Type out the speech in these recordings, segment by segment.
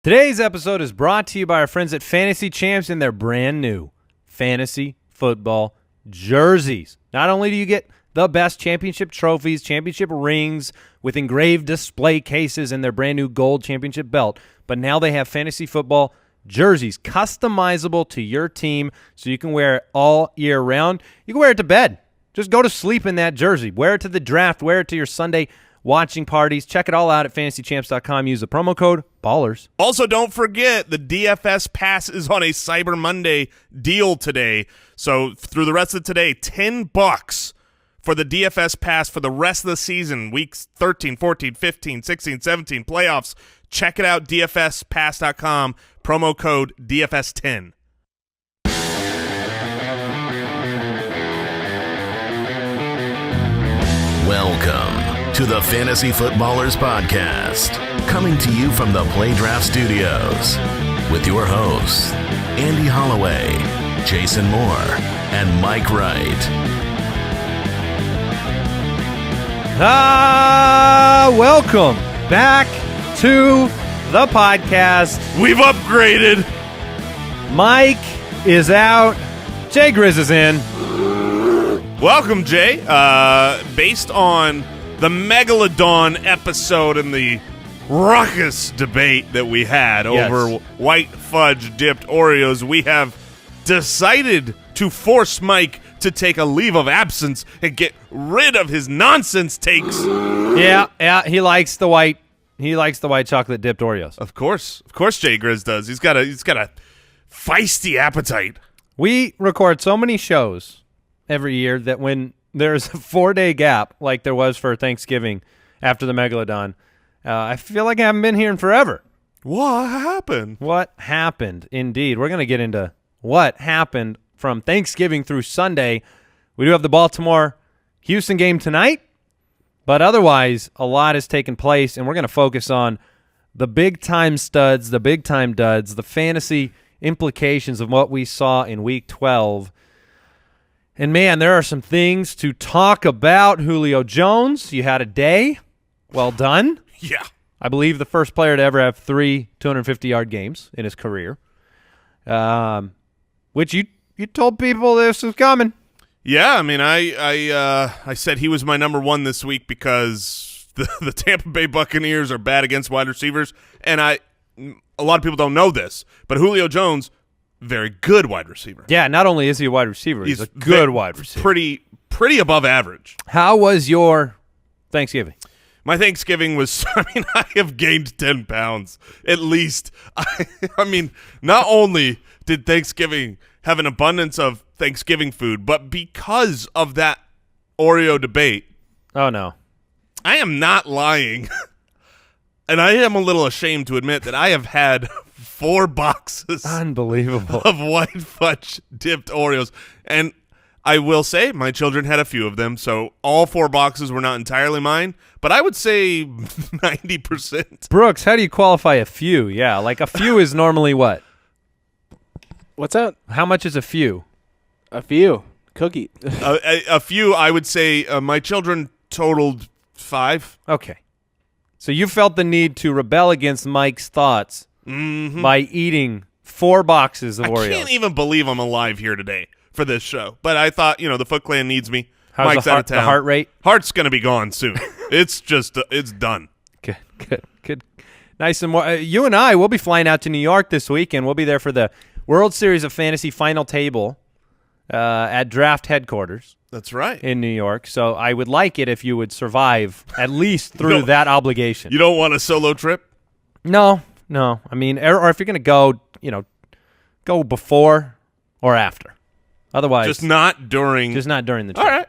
Today's episode is brought to you by our friends at Fantasy Champs and their brand new fantasy football jerseys. Not only do you get the best championship trophies, championship rings with engraved display cases and their brand new gold championship belt, but now they have fantasy football jerseys customizable to your team so you can wear it all year round. You can wear it to bed. Just go to sleep in that jersey. Wear it to the draft. Wear it to your Sunday watching parties. Check it all out at fantasychamps.com. Use the promo code BALLERS. Also, don't forget the DFS Pass is on a Cyber Monday deal today. So through the rest of today, $10 for the DFS Pass for the rest of the season, weeks 13, 14, 15, 16, 17, playoffs. Check it out, dfspass.com, promo code DFS10. Welcome to the Fantasy Footballers Podcast, coming to you from the Play Draft Studios with your hosts, Andy Holloway, Jason Moore, and Mike Wright. Welcome back to the podcast. We've upgraded. Mike is out. Jay Grizz is in. Welcome, Jay. Based on the Megalodon episode and the raucous debate that we had over white fudge dipped Oreos, we have decided to force Mike to take a leave of absence and get rid of his nonsense takes. Yeah, he likes the white. He likes the white chocolate dipped Oreos. Of course, Jay Grizz does. He's got a feisty appetite. We record so many shows every year that when there's a 4-day gap, like there was for Thanksgiving after the Megalodon, I feel like I haven't been here in forever. What happened? What happened? Indeed, we're going to get into what happened from Thanksgiving through Sunday. We do have the Baltimore-Houston game tonight, but otherwise a lot has taken place, and we're going to focus on the big-time studs, the big-time duds, the fantasy implications of what we saw in Week 12. And, man, there are some things to talk about. Julio Jones, you had a day. Well done. Yeah. I believe the first player to ever have 3 250-yard games in his career, which you told people this was coming. Yeah, I mean, I said he was my number one this week because the Tampa Bay Buccaneers are bad against wide receivers, and a lot of people don't know this, but Julio Jones, very good wide receiver. Yeah, not only is he a wide receiver, he's a good wide receiver. Pretty above average. How was your Thanksgiving? My Thanksgiving was, I have gained 10 pounds at least. I mean, not only did Thanksgiving have an abundance of Thanksgiving food, but because of that Oreo debate. Oh, no. I am not lying. And I am a little ashamed to admit that I have had 4 boxes unbelievable of white fudge dipped Oreos. And I will say my children had a few of them, so all 4 boxes were not entirely mine, but I would say 90%. Brooks, how do you qualify a few? Yeah, like a few is normally what? What's that? How much is a few? A few. Cookie. A few, I would say my children totaled 5. Okay. So you felt the need to rebel against Mike's thoughts by eating 4 boxes of Oreos. I can't even believe I'm alive here today for this show. But I thought, the Foot Clan needs me. How's Mike's out of town. The heart rate? Heart's going to be gone soon. It's done. Good. Nice and more. You and I will be flying out to New York this weekend. We'll be there for the World Series of Fantasy Final Table at Draft Headquarters. That's right. In New York. So I would like it if you would survive at least through that obligation. You don't want a solo trip? No. I mean, or if you're going to go, go before or after. Otherwise, just not during the trip. All right.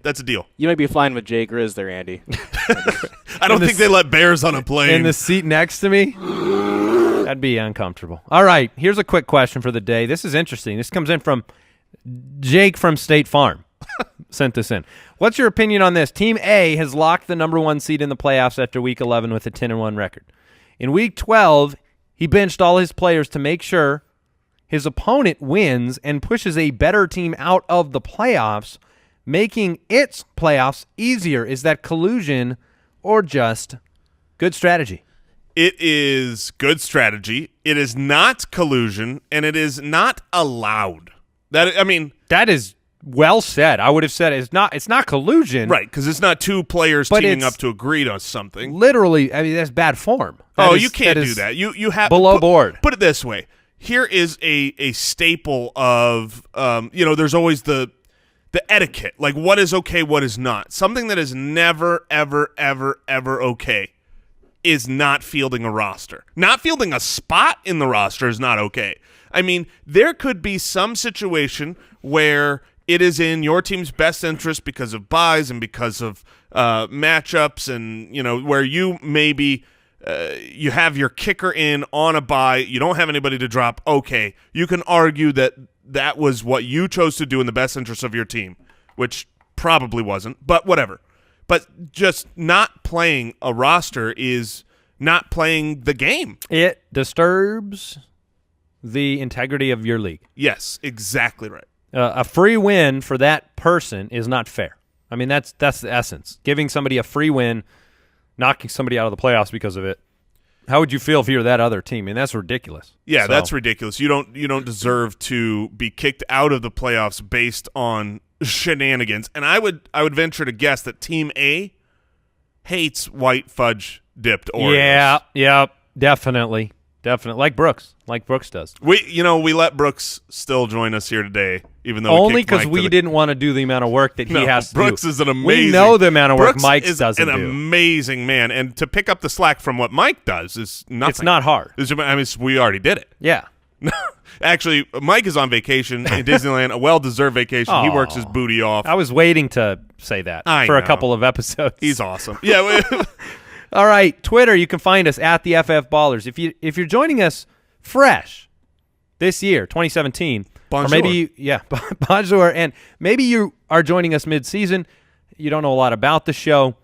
That's a deal. You might be flying with Jay Grizz there, Andy. I don't think they let bears on a plane. In the seat next to me? That'd be uncomfortable. All right, here's a quick question for the day. This is interesting. This comes in from Jake from State Farm. Sent this in. What's your opinion on this? Team A has locked the number 1 seed in the playoffs after Week 11 with a 10-1 record. In Week 12, he benched all his players to make sure his opponent wins and pushes a better team out of the playoffs, making its playoffs easier. Is that collusion or just good strategy? It is good strategy. It is not collusion, and it is not allowed. That is well said. I would have said it's not collusion. Right, because it's not two players teaming up to agree on something. Literally, that's bad form. You can't do that. You have below board. Put it this way. Here is a staple of there's always the etiquette, like what is okay, what is not. Something that is never, ever, ever, ever okay is not fielding a roster. Not fielding a spot in the roster is not okay. I mean, there could be some situation where it is in your team's best interest because of buys and because of matchups and, where you maybe you have your kicker in on a bye, you don't have anybody to drop. Okay, you can argue that was what you chose to do in the best interest of your team, which probably wasn't, but whatever. But just not playing a roster is not playing the game. It disturbs the integrity of your league. Yes, exactly right. A free win for that person is not fair. I mean, that's the essence. Giving somebody a free win, knocking somebody out of the playoffs because of it. How would you feel if you were that other team? I mean, that's ridiculous. Yeah, that's ridiculous. You don't deserve to be kicked out of the playoffs based on shenanigans. And I would venture to guess that Team A hates white fudge dipped Oreos. Yeah, definitely. Like Brooks does. We let Brooks still join us here today, even though only because we didn't want to do the amount of work that he has to Brooks do. is an amazing. We know the amount of work Brooks Mike is doesn't an do. Amazing man, and to pick up the slack from what Mike does is nothing. It's not hard. We already did it. Yeah. Actually, Mike is on vacation in Disneyland, a well-deserved vacation. He works his booty off. I was waiting to say that for a couple of episodes. He's awesome. Yeah. All right, Twitter, you can find us at the FF Ballers. If you're joining us fresh this year, 2017, bonjour. Or maybe bonjour, and maybe you are joining us mid-season. You don't know a lot about the show.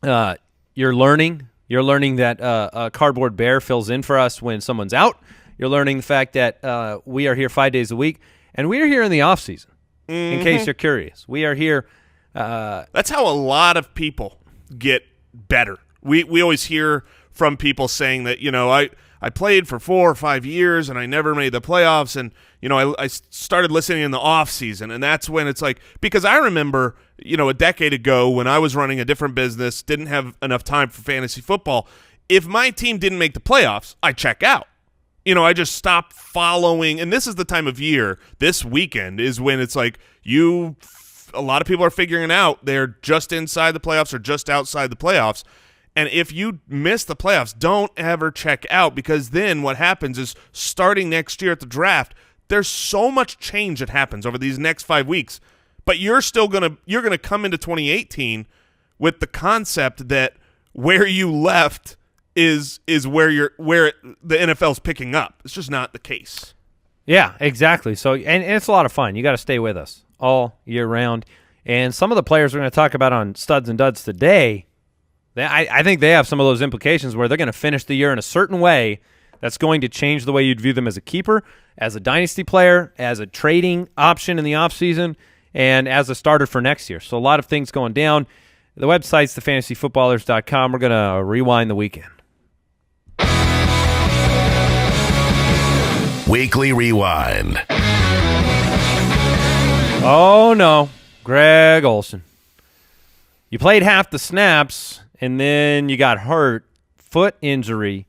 You're learning that a cardboard bear fills in for us when someone's out. You're learning the fact that we are here 5 days a week, and we are here in the off season. In case you're curious, we are here. That's how a lot of people get better. We always hear from people saying that, I played for 4 or 5 years and I never made the playoffs, and I started listening in the off season, and that's when it's like, because I remember a decade ago when I was running a different business, didn't have enough time for fantasy football. If my team didn't make the playoffs, I check out. I just stopped following, and this is the time of year. This weekend is when it's like a lot of people are figuring it out. They're just inside the playoffs or just outside the playoffs. And if you miss the playoffs, don't ever check out, because then what happens is, starting next year at the draft, there's so much change that happens over these next 5 weeks. But you're gonna come into 2018 with the concept that where you left is where the NFL's picking up. It's just not the case. Yeah, exactly. So and it's a lot of fun. You got to stay with us all year round. And some of the players we're going to talk about on Studs and Duds today, I think they have some of those implications where they're going to finish the year in a certain way that's going to change the way you'd view them as a keeper, as a dynasty player, as a trading option in the offseason, and as a starter for next year. So a lot of things going down. The website's thefantasyfootballers.com. We're going to rewind the weekend. Weekly Rewind. Oh, no. Greg Olsen. You played half the snaps, and then you got hurt. Foot injury.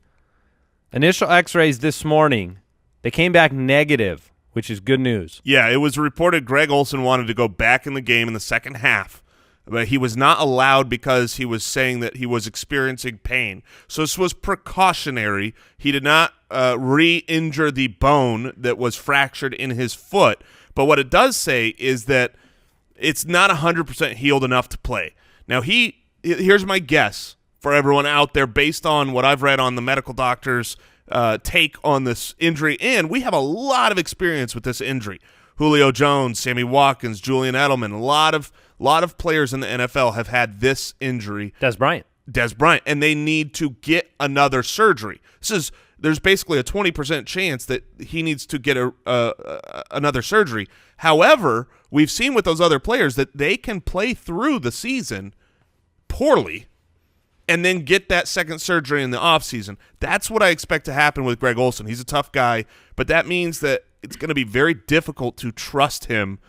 Initial x-rays this morning. They came back negative, which is good news. Yeah, it was reported Greg Olsen wanted to go back in the game in the second half, but he was not allowed because he was saying that he was experiencing pain. So this was precautionary. He did not re-injure the bone that was fractured in his foot. But what it does say is that it's not 100% healed enough to play. Now, here's my guess for everyone out there based on what I've read on the medical doctor's take on this injury. And we have a lot of experience with this injury. Julio Jones, Sammy Watkins, Julian Edelman, a lot of players in the NFL have had this injury. Des Bryant, and they need to get another surgery. There's basically a 20% chance that he needs to get another surgery. However, we've seen with those other players that they can play through the season poorly and then get that second surgery in the offseason. That's what I expect to happen with Greg Olsen. He's a tough guy, but that means that it's going to be very difficult to trust him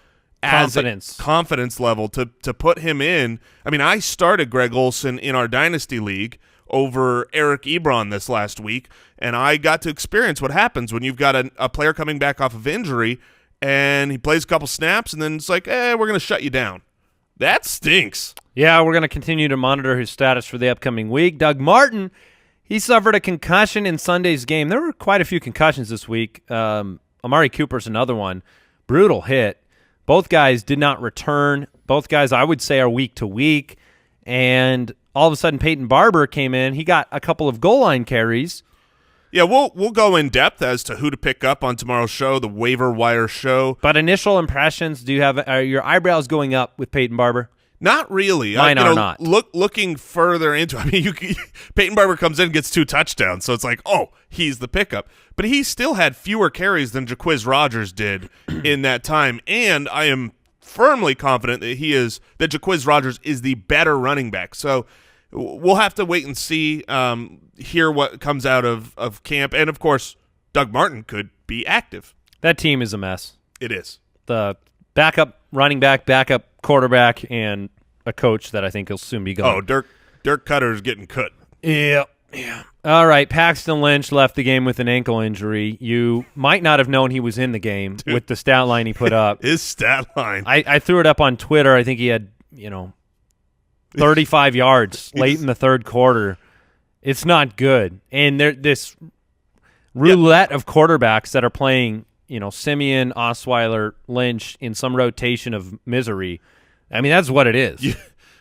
as a confidence level to put him in. I mean, I started Greg Olsen in our Dynasty League over Eric Ebron this last week, and I got to experience what happens when you've got a player coming back off of injury, and he plays a couple snaps, and then it's like, we're going to shut you down. That stinks. Yeah, we're going to continue to monitor his status for the upcoming week. Doug Martin, he suffered a concussion in Sunday's game. There were quite a few concussions this week. Amari Cooper's another one. Brutal hit. Both guys did not return. Both guys, I would say, are week to week. And all of a sudden, Peyton Barber came in. He got a couple of goal line carries. Yeah, we'll go in depth as to who to pick up on tomorrow's show, the waiver wire show. But initial impressions, are your eyebrows going up with Peyton Barber? Not really. Mine are not. Looking further into it, I mean, Peyton Barber comes in and gets 2 touchdowns, so it's like, oh, he's the pickup. But he still had fewer carries than Jaquiz Rogers did in that time, and I am firmly confident that Jaquiz Rogers is the better running back. So we'll have to wait and see, hear what comes out of camp. And, of course, Doug Martin could be active. That team is a mess. It is. The backup running back, backup quarterback, and a coach that I think will soon be gone. Oh, Dirk Cutter's getting cut. Yeah. All right, Paxton Lynch left the game with an ankle injury. You might not have known he was in the game with the stat line he put up. His stat line. I threw it up on Twitter. I think he had, 35 yards late in the third quarter. It's not good. And this roulette of quarterbacks that are playing, Siemian, Osweiler, Lynch in some rotation of misery. I mean, that's what it is. Yeah.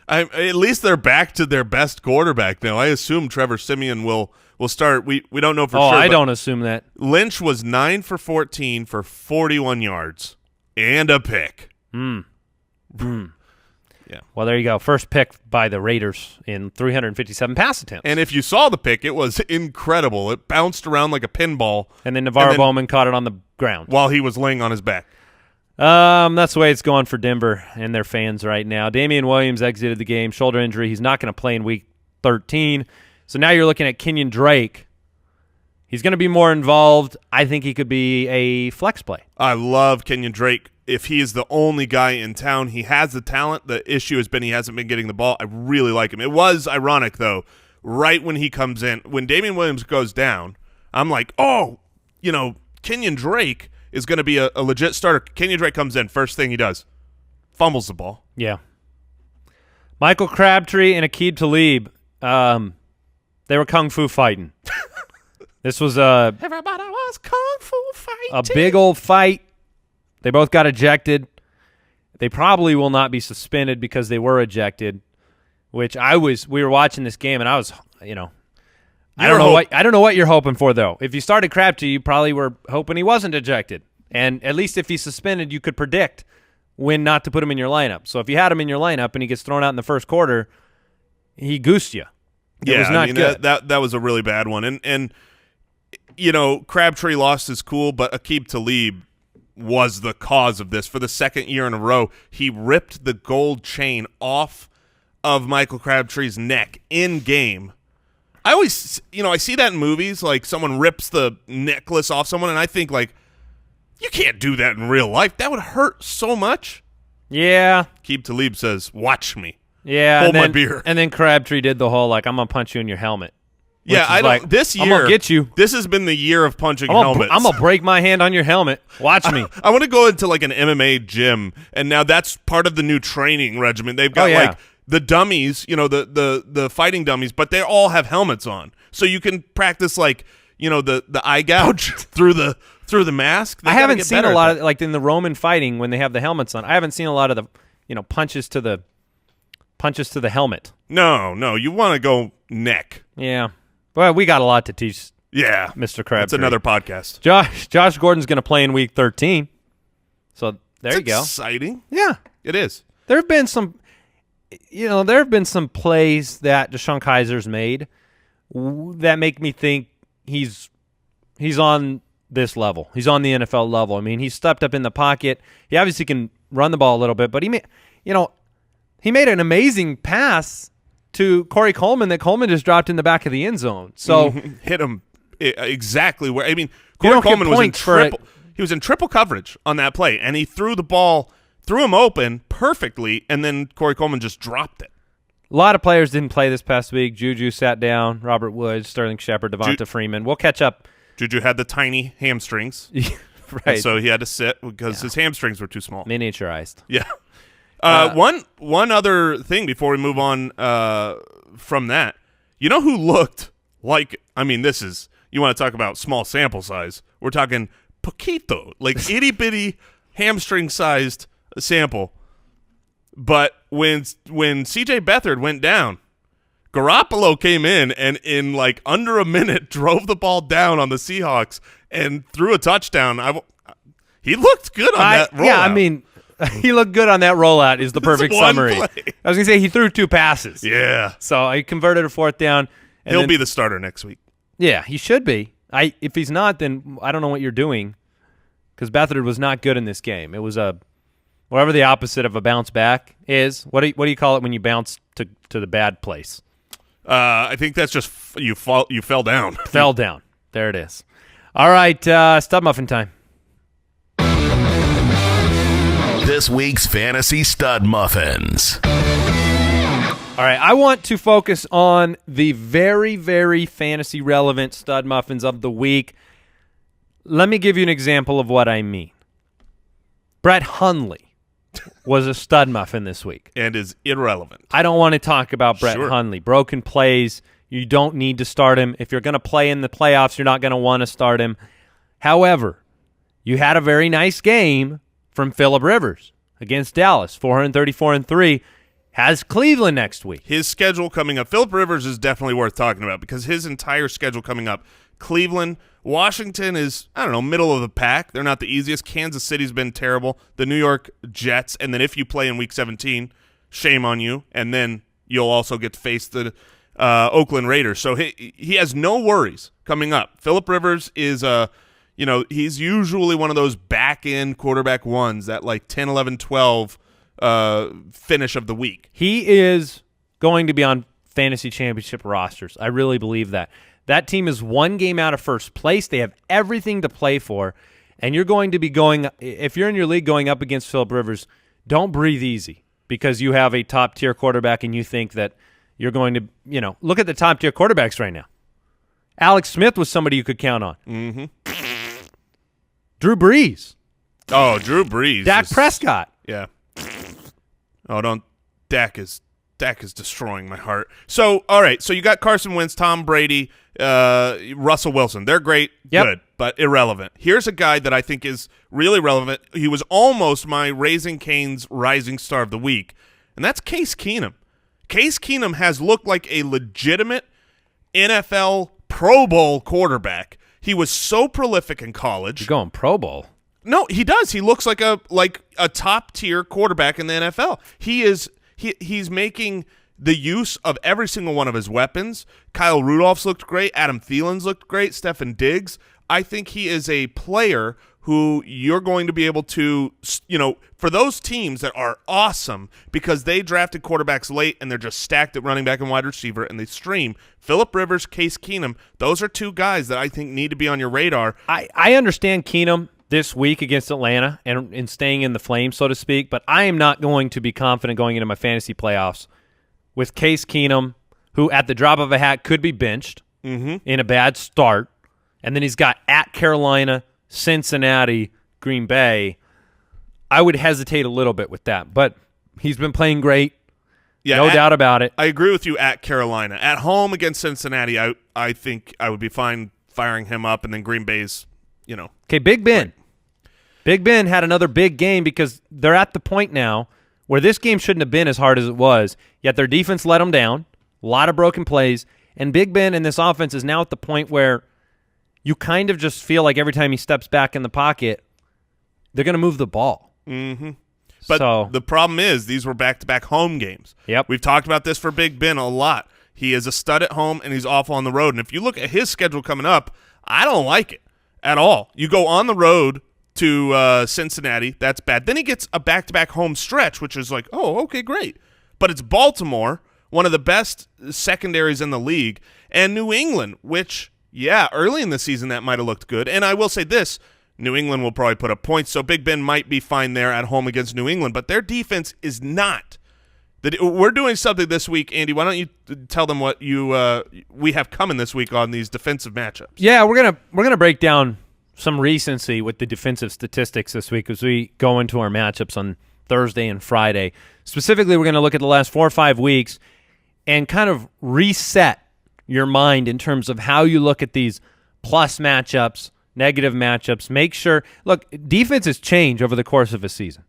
At least they're back to their best quarterback now. I assume Trevor Siemian will start. We don't know for sure. I don't assume that. Lynch was 9 for 14 for 41 yards and a pick. Yeah. Yeah. Well, there you go. First pick by the Raiders in 357 pass attempts. And if you saw the pick, it was incredible. It bounced around like a pinball. And then Navarro Bowman caught it on the ground while he was laying on his back. That's the way it's going for Denver and their fans right now. Damien Williams exited the game, shoulder injury. He's not going to play in week 13. So now you're looking at Kenyon Drake. He's going to be more involved. I think he could be a flex play. I love Kenyon Drake. If he is the only guy in town, he has the talent. The issue has been he hasn't been getting the ball. I really like him. It was ironic, though, right when he comes in. When Damien Williams goes down, I'm like, Kenyon Drake is going to be a legit starter. Kenyon Drake comes in. First thing he does, fumbles the ball. Yeah. Michael Crabtree and Aqib Talib, they were kung fu fighting. This was everybody was kung fu fighting. A big old fight. They both got ejected. They probably will not be suspended because they were ejected, which we were watching this game and I was, I don't know what you're hoping for though. If you started Crabtree, you probably were hoping he wasn't ejected. And at least if he's suspended, you could predict when not to put him in your lineup. So if you had him in your lineup and he gets thrown out in the first quarter, he goosed you. It was not good. That was a really bad one. And Crabtree lost his cool, but Aqib Talib was the cause of this. For the second year in a row, he ripped the gold chain off of Michael Crabtree's neck in game. I always, I see that in movies, like someone rips the necklace off someone, and I think, like, you can't do that in real life. That would hurt so much. Yeah. Aqib Talib says, watch me. Yeah. Hold my beer. And then Crabtree did the whole, like, I'm going to punch you in your helmet. Yeah, this year, I'm going to get you. This has been the year of punching helmets. I'm going to break my hand on your helmet. Watch me. I want to go into, like, an MMA gym, and now that's part of the new training regimen. They've got, like, the dummies, the fighting dummies, but they all have helmets on. So you can practice, like, the eye gouge through the mask. I haven't seen a lot of, like, in the Roman fighting when they have the helmets on. I haven't seen a lot of the, punches to the helmet. No, you want to go neck. Yeah. Well, we got a lot to teach. Yeah, Mr. Crabtree. That's another podcast. Josh Gordon's going to play in week 13. So there you go. Exciting. Yeah, it is. There have been some plays that Deshaun Kaiser's made that make me think he's on this level. He's on the NFL level. I mean, he stepped up in the pocket. He obviously can run the ball a little bit, but he made an amazing pass to Corey Coleman that Coleman just dropped in the back of the end zone. So hit him exactly where. I mean, You Corey don't get Coleman was in points for it. triple. He was in triple coverage on that play, and he threw him open perfectly, and then Corey Coleman just dropped it. a lot of players didn't play this past week. Juju sat down. Robert Woods, Sterling Shepard, Devonta Freeman. We'll catch up. Juju had the tiny hamstrings, Right. so he had to sit because his hamstrings were too small. Miniaturized. Yeah. One other thing before we move on from that, you know who looked like? I mean, you want to talk about small sample size? We're talking poquito, like itty bitty hamstring sized sample. But when CJ Beathard went down, Garoppolo came in and in like under a minute drove the ball down on the Seahawks and threw a touchdown. He looked good on that rollout. Yeah, I mean, he looked good on that rollout is the perfect one summary. play. I was going to say he threw 2 passes. Yeah. So he converted a 4th down. And He'll then, be the starter next week. Yeah, he should be. If he's not, then I don't know what you're doing because Beathard was not good in this game. It was whatever the opposite of a bounce back is. What do you call it when you bounce to the bad place? I think that's just you fell down. Fell down. There it is. All right, Stud Muffin time. This week's Fantasy Stud Muffins. All right, I want to focus on the very, very fantasy relevant Stud Muffins of the week. Let me give you an example of what I mean. Brett Hundley was a Stud Muffin this week. And is irrelevant. I don't want to talk about Brett Hundley. Broken plays. You don't need to start him. If you're going to play in the playoffs, you're not going to want to start him. However, you had a very nice game from Phillip Rivers against Dallas, 434-3. Has Cleveland next week. His schedule coming up. Phillip Rivers is definitely worth talking about because his entire schedule coming up. Cleveland, Washington is, I don't know, middle of the pack. They're not the easiest. Kansas City's been terrible. The New York Jets, and then if you play in Week 17, shame on you. And then you'll also get to face the Oakland Raiders. So he has no worries coming up. Phillip Rivers is he's usually one of those back-end quarterback ones that like 10, 11, 12 finish of the week. He is going to be on fantasy championship rosters. I really believe that. That team is 1 game out of first place. They have everything to play for, and you're going to be if you're in your league going up against Phillip Rivers, don't breathe easy because you have a top-tier quarterback and you think that you're going to, look at the top-tier quarterbacks right now. Alex Smith was somebody you could count on. Mm-hmm. Drew Brees. Oh, Drew Brees. Dak Prescott. Yeah. Oh, Dak is destroying my heart. So, all right. So you got Carson Wentz, Tom Brady, Russell Wilson. They're great, good, but irrelevant. Here's a guy that I think is really relevant. He was almost my Raising Cane's rising star of the week, and that's Case Keenum. Case Keenum has looked like a legitimate NFL Pro Bowl quarterback. He was so prolific in college. You're going Pro Bowl. No, he does. He looks like a top tier quarterback in the NFL. He's making the use of every single one of his weapons. Kyle Rudolph's looked great. Adam Thielen's looked great. Stefan Diggs. I think he is a player who you're going to be able to, for those teams that are awesome because they drafted quarterbacks late and they're just stacked at running back and wide receiver and they stream. Phillip Rivers, Case Keenum, those are 2 guys that I think need to be on your radar. I understand Keenum this week against Atlanta and staying in the flame, so to speak, but I am not going to be confident going into my fantasy playoffs with Case Keenum, who at the drop of a hat could be benched in a bad start, and then he's got at Carolina, Cincinnati, Green Bay. I would hesitate a little bit with that, but he's been playing great. Yeah, no doubt about it. I agree with you at Carolina. At home against Cincinnati, I think I would be fine firing him up, and then Green Bay's, Okay, Big Ben. Big Ben had another big game because they're at the point now where this game shouldn't have been as hard as it was, yet their defense let them down, a lot of broken plays, and Big Ben in this offense is now at the point where you kind of just feel like every time he steps back in the pocket, they're going to move the ball. Mm-hmm. But the problem is these were back-to-back home games. Yep. We've talked about this for Big Ben a lot. He is a stud at home, and he's awful on the road. And if you look at his schedule coming up, I don't like it at all. You go on the road to Cincinnati, that's bad. Then he gets a back-to-back home stretch, which is like, oh, okay, great. But it's Baltimore, one of the best secondaries in the league, and New England, which, yeah, early in the season that might have looked good. And I will say this, New England will probably put up points, so Big Ben might be fine there at home against New England, but their defense is not. We're doing something this week, Andy. Why don't you tell them what we have coming this week on these defensive matchups? Yeah, we're gonna break down some recency with the defensive statistics this week as we go into our matchups on Thursday and Friday. Specifically, we're going to look at the last 4 or 5 weeks and kind of reset your mind in terms of how you look at these plus matchups, negative matchups. Make sure, look, defenses change over the course of a season.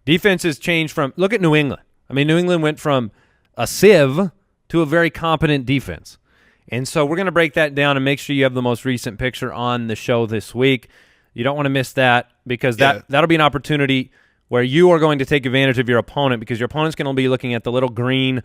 Defenses change from, look at New England. I mean, New England went from a sieve to a very competent defense. And so we're going to break that down and make sure you have the most recent picture on the show this week. You don't want to miss that because that'll be an opportunity where you are going to take advantage of your opponent because your opponent's going to be looking at the little green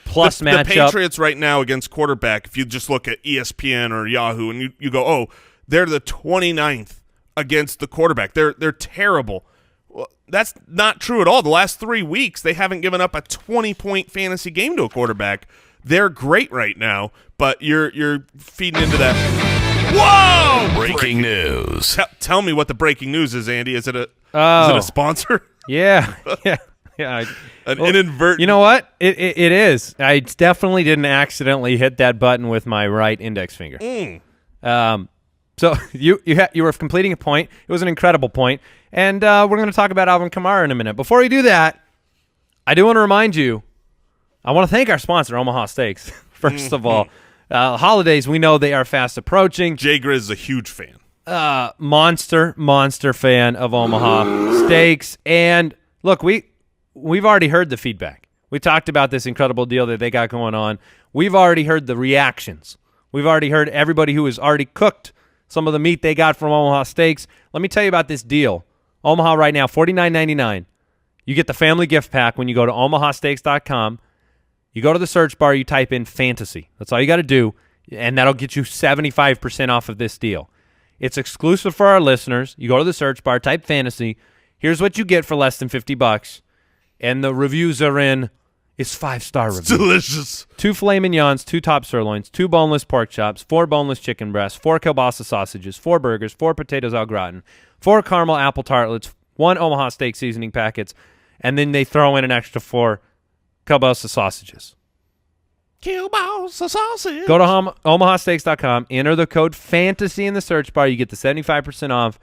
plus matchup. The Patriots right now against quarterback, if you just look at ESPN or Yahoo and you go, oh, they're the 29th against the quarterback. They're terrible. Well, that's not true at all. The last 3 weeks, they haven't given up a 20-point fantasy game to a quarterback. They're great right now, but you're feeding into that. Whoa! Breaking news. Tell me what the breaking news is, Andy. Is it a sponsor? Yeah. An inadvertent. You know what? It is. I definitely didn't accidentally hit that button with my right index finger. So you were completing a point. It was an incredible point, and we're going to talk about Alvin Kamara in a minute. Before we do that, I do want to remind you. I want to thank our sponsor, Omaha Steaks, first of all. Holidays, we know they are fast approaching. Jay Grizz is a huge fan. Monster fan of Omaha Steaks. And, look, we've already heard the feedback. We talked about this incredible deal that they got going on. We've already heard the reactions. We've already heard everybody who has already cooked some of the meat they got from Omaha Steaks. Let me tell you about this deal. Omaha right now, $49.99. You get the family gift pack when you go to omahasteaks.com. You go to the search bar, you type in fantasy. That's all you got to do, and that'll get you 75% off of this deal. It's exclusive for our listeners. You go to the search bar, type fantasy. Here's what you get for less than $50, and the reviews are in. It's 5-star reviews. It's delicious. 2 filet mignons, 2 top sirloins, 2 boneless pork chops, 4 boneless chicken breasts, 4 kielbasa sausages, 4 burgers, 4 potatoes au gratin, 4 caramel apple tartlets, 1 Omaha steak seasoning packets, and then they throw in an extra 4 kielbasa sausages. Kielbasa sausage. Go to omahasteaks.com. Enter the code FANTASY in the search bar. You get the 75% off.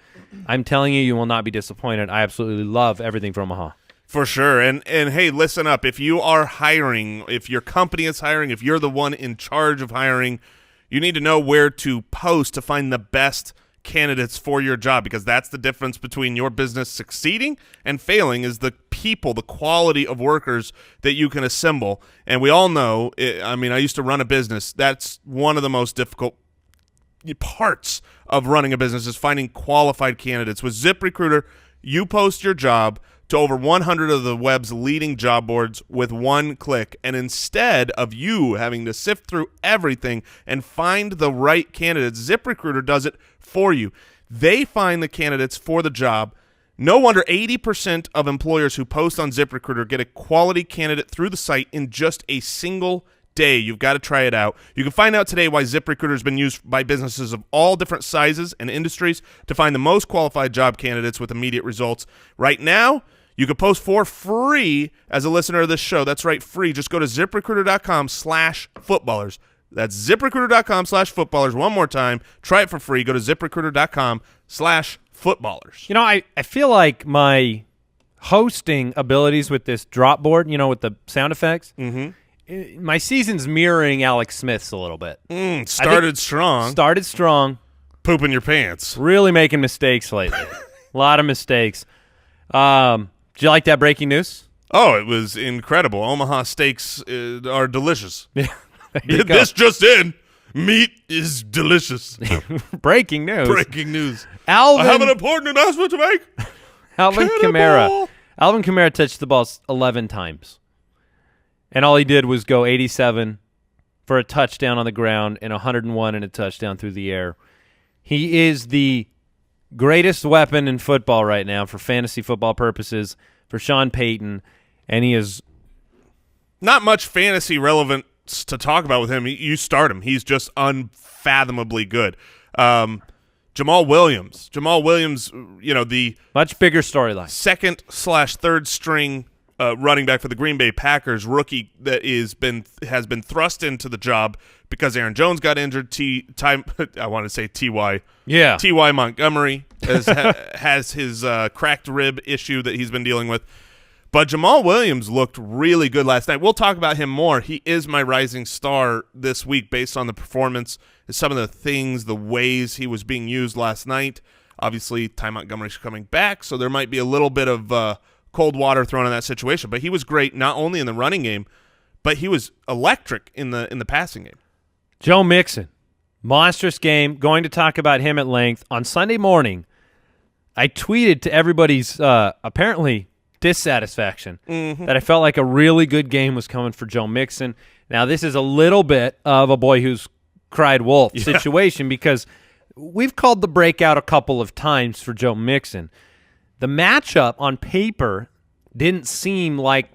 I'm telling you, you will not be disappointed. I absolutely love everything from Omaha. For sure. And hey, listen up. If you are hiring, if your company is hiring, if you're the one in charge of hiring, you need to know where to post to find the best candidates for your job, because that's the difference between your business succeeding and failing is the people, the quality of workers that you can assemble. And we all know, I used to run a business. That's one of the most difficult parts of running a business is finding qualified candidates. With ZipRecruiter, you post your job to over 100 of the web's leading job boards with one click. And instead of you having to sift through everything and find the right candidates, ZipRecruiter does it for you. They find the candidates for the job. No wonder 80% of employers who post on ZipRecruiter get a quality candidate through the site in just a single day. You've got to try it out. You can find out today why ZipRecruiter has been used by businesses of all different sizes and industries to find the most qualified job candidates with immediate results. Right now, you can post for free as a listener of this show. That's right, free. Just go to ZipRecruiter.com/footballers. That's ZipRecruiter.com/footballers. One more time. Try it for free. Go to ZipRecruiter.com/footballers. You know, I feel like my hosting abilities with this drop board, with the sound effects, my season's mirroring Alex Smith's a little bit. Started strong. Pooping your pants. Really making mistakes lately. A lot of mistakes. Did you like that breaking news? Oh, it was incredible. Omaha steaks are delicious. Yeah. This just in. Meat is delicious. Breaking news. I have an important announcement to make. Alvin Kamara touched the ball 11 times. And all he did was go 87 for a touchdown on the ground and 101 and a touchdown through the air. He is the greatest weapon in football right now for fantasy football purposes for Sean Payton, and he is Not much fantasy relevance to talk about with him. You start him. He's just unfathomably good. Jamal Williams, the much bigger storyline. Second/third string running back for the Green Bay Packers, rookie that has been thrust into the job because Aaron Jones got injured. I want to say T.Y. Yeah. T.Y. Montgomery has his cracked rib issue that he's been dealing with. But Jamal Williams looked really good last night. We'll talk about him more. He is my rising star this week based on the performance and some of the ways he was being used last night. Obviously, Ty Montgomery's coming back, so there might be a little bit of cold water thrown in that situation. But he was great not only in the running game, but he was electric in the passing game. Joe Mixon, monstrous game. Going to talk about him at length. On Sunday morning, I tweeted to everybody's apparently dissatisfaction that I felt like a really good game was coming for Joe Mixon. Now, this is a little bit of a boy who's cried wolf situation because we've called the breakout a couple of times for Joe Mixon. The matchup on paper didn't seem like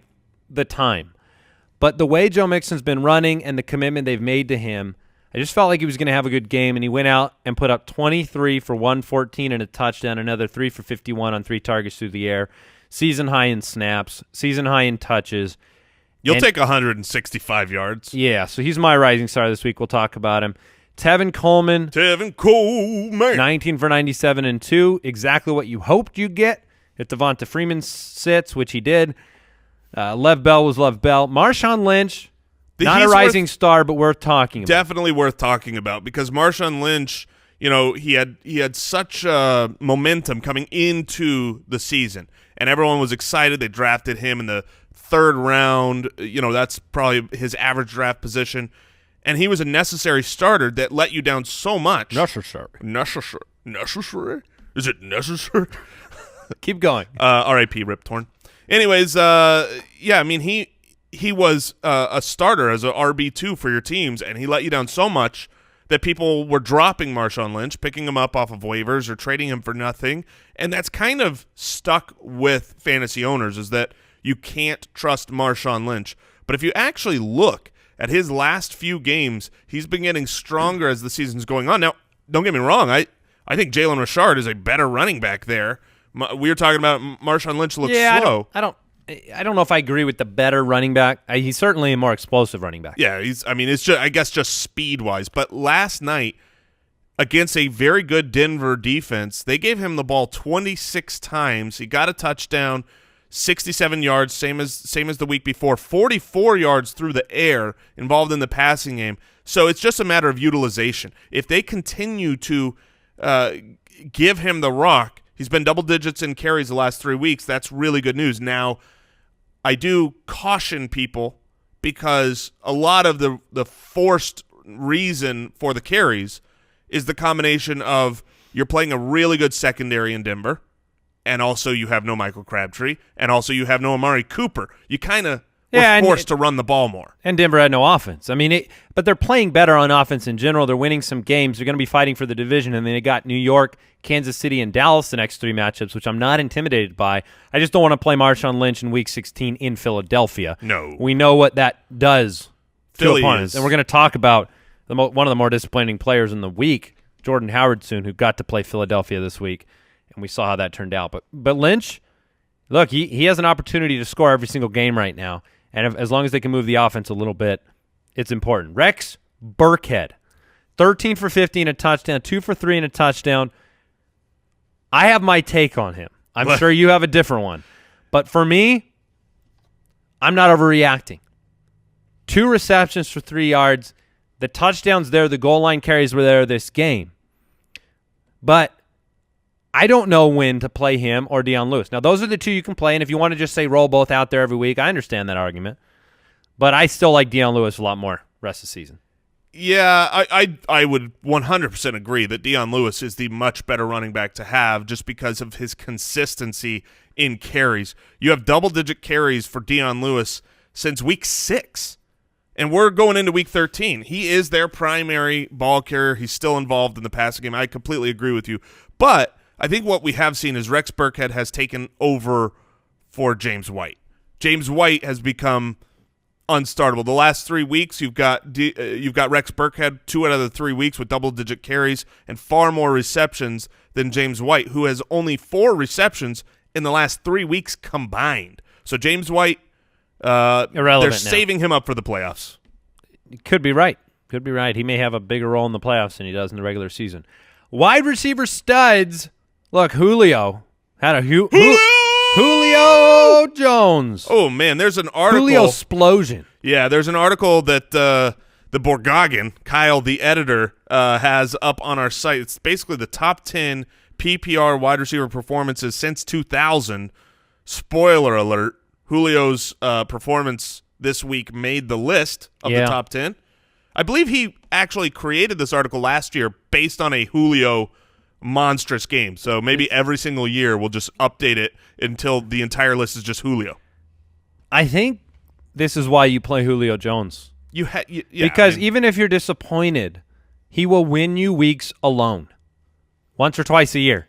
the time, but the way Joe Mixon's been running and the commitment they've made to him, I just felt like he was going to have a good game, and he went out and put up 23 for 114 and a touchdown, another 3 for 51 on 3 targets through the air. Season high in snaps, season high in touches. You'll take 165 yards. Yeah, so he's my rising star this week. We'll talk about him. Tevin Coleman. 19 for 97 and 2. Exactly what you hoped you'd get if Devonta Freeman sits, which he did. Lev Bell was Lev Bell. Marshawn Lynch, not a rising star, but worth talking about. Definitely worth talking about because Marshawn Lynch, he had such momentum coming into the season. And everyone was excited. They drafted him in the 3rd round. That's probably his average draft position. And he was a necessary starter that let you down so much. Necessary. Is it necessary? Keep going. R.I.P. Rip Torn. Anyways, he was a starter as a RB2 for your teams, and he let you down so much that people were dropping Marshawn Lynch, picking him up off of waivers or trading him for nothing. And that's kind of stuck with fantasy owners is that you can't trust Marshawn Lynch. But if you actually look at his last few games, he's been getting stronger as the season's going on. Now, don't get me wrong. I think Jalen Richard is a better running back there. We were talking about Marshawn Lynch looks slow. I don't know if I agree with the better running back. He's certainly a more explosive running back. Yeah, it's just speed-wise. But last night, against a very good Denver defense, they gave him the ball 26 times. He got a touchdown, 67 yards, same as the week before, 44 yards through the air involved in the passing game. So it's just a matter of utilization. If they continue to give him the rock, he's been double digits in carries the last 3 weeks. That's really good news. Now, I do caution people because a lot of the forced reason for the carries is the combination of you're playing a really good secondary in Denver, and also you have no Michael Crabtree, and also you have no Amari Cooper. You kind of were forced to run the ball more. And Denver had no offense. But they're playing better on offense in general. They're winning some games. They're going to be fighting for the division, and then they got New York, Kansas City, and Dallas the next 3 matchups, which I'm not intimidated by. I just don't want to play Marshawn Lynch in Week 16 in Philadelphia. No. We know what that does to opponents. Is. And we're going to talk about one of the more disappointing players in the week, Jordan Howard soon, who got to play Philadelphia this week, and we saw how that turned out. But Lynch, look, he has an opportunity to score every single game right now, and as long as they can move the offense a little bit, it's important. Rex Burkhead, 13 for 50 and a touchdown, 2 for 3 and a touchdown. I have my take on him. I'm sure you have a different one. But for me, I'm not overreacting. 2 receptions for 3 yards. The touchdowns there, the goal line carries were there this game. But I don't know when to play him or Dion Lewis. Now, those are the 2 you can play, and if you want to just say roll both out there every week, I understand that argument. But I still like Dion Lewis a lot more rest of the season. Yeah, I would 100% agree that Dion Lewis is the much better running back to have just because of his consistency in carries. You have double-digit carries for Dion Lewis since Week 6, and we're going into Week 13. He is their primary ball carrier. He's still involved in the passing game. I completely agree with you. But I think what we have seen is Rex Burkhead has taken over for James White. James White has become unstartable. The last 3 weeks, you've got Rex Burkhead 2 out of the 3 weeks with double-digit carries and far more receptions than James White, who has only 4 receptions in the last 3 weeks combined. So James White, irrelevant. They're saving him up for the playoffs. Could be right. Could be right. He may have a bigger role in the playoffs than he does in the regular season. Wide receiver studs. Look, Julio had a Julio Jones. Oh, man, there's an article. JULIO-splosion. Yeah, there's an article that the Borgagan, Kyle, the editor, has up on our site. It's basically the top 10 PPR wide receiver performances since 2000. Spoiler alert, Julio's performance this week made the list of the top 10. I believe he actually created this article last year based on a Julio monstrous game. So maybe every single year we'll just update it until the entire list is just Julio. I think this is why you play Julio Jones. Because even if you're disappointed, he will win you weeks alone once or twice a year.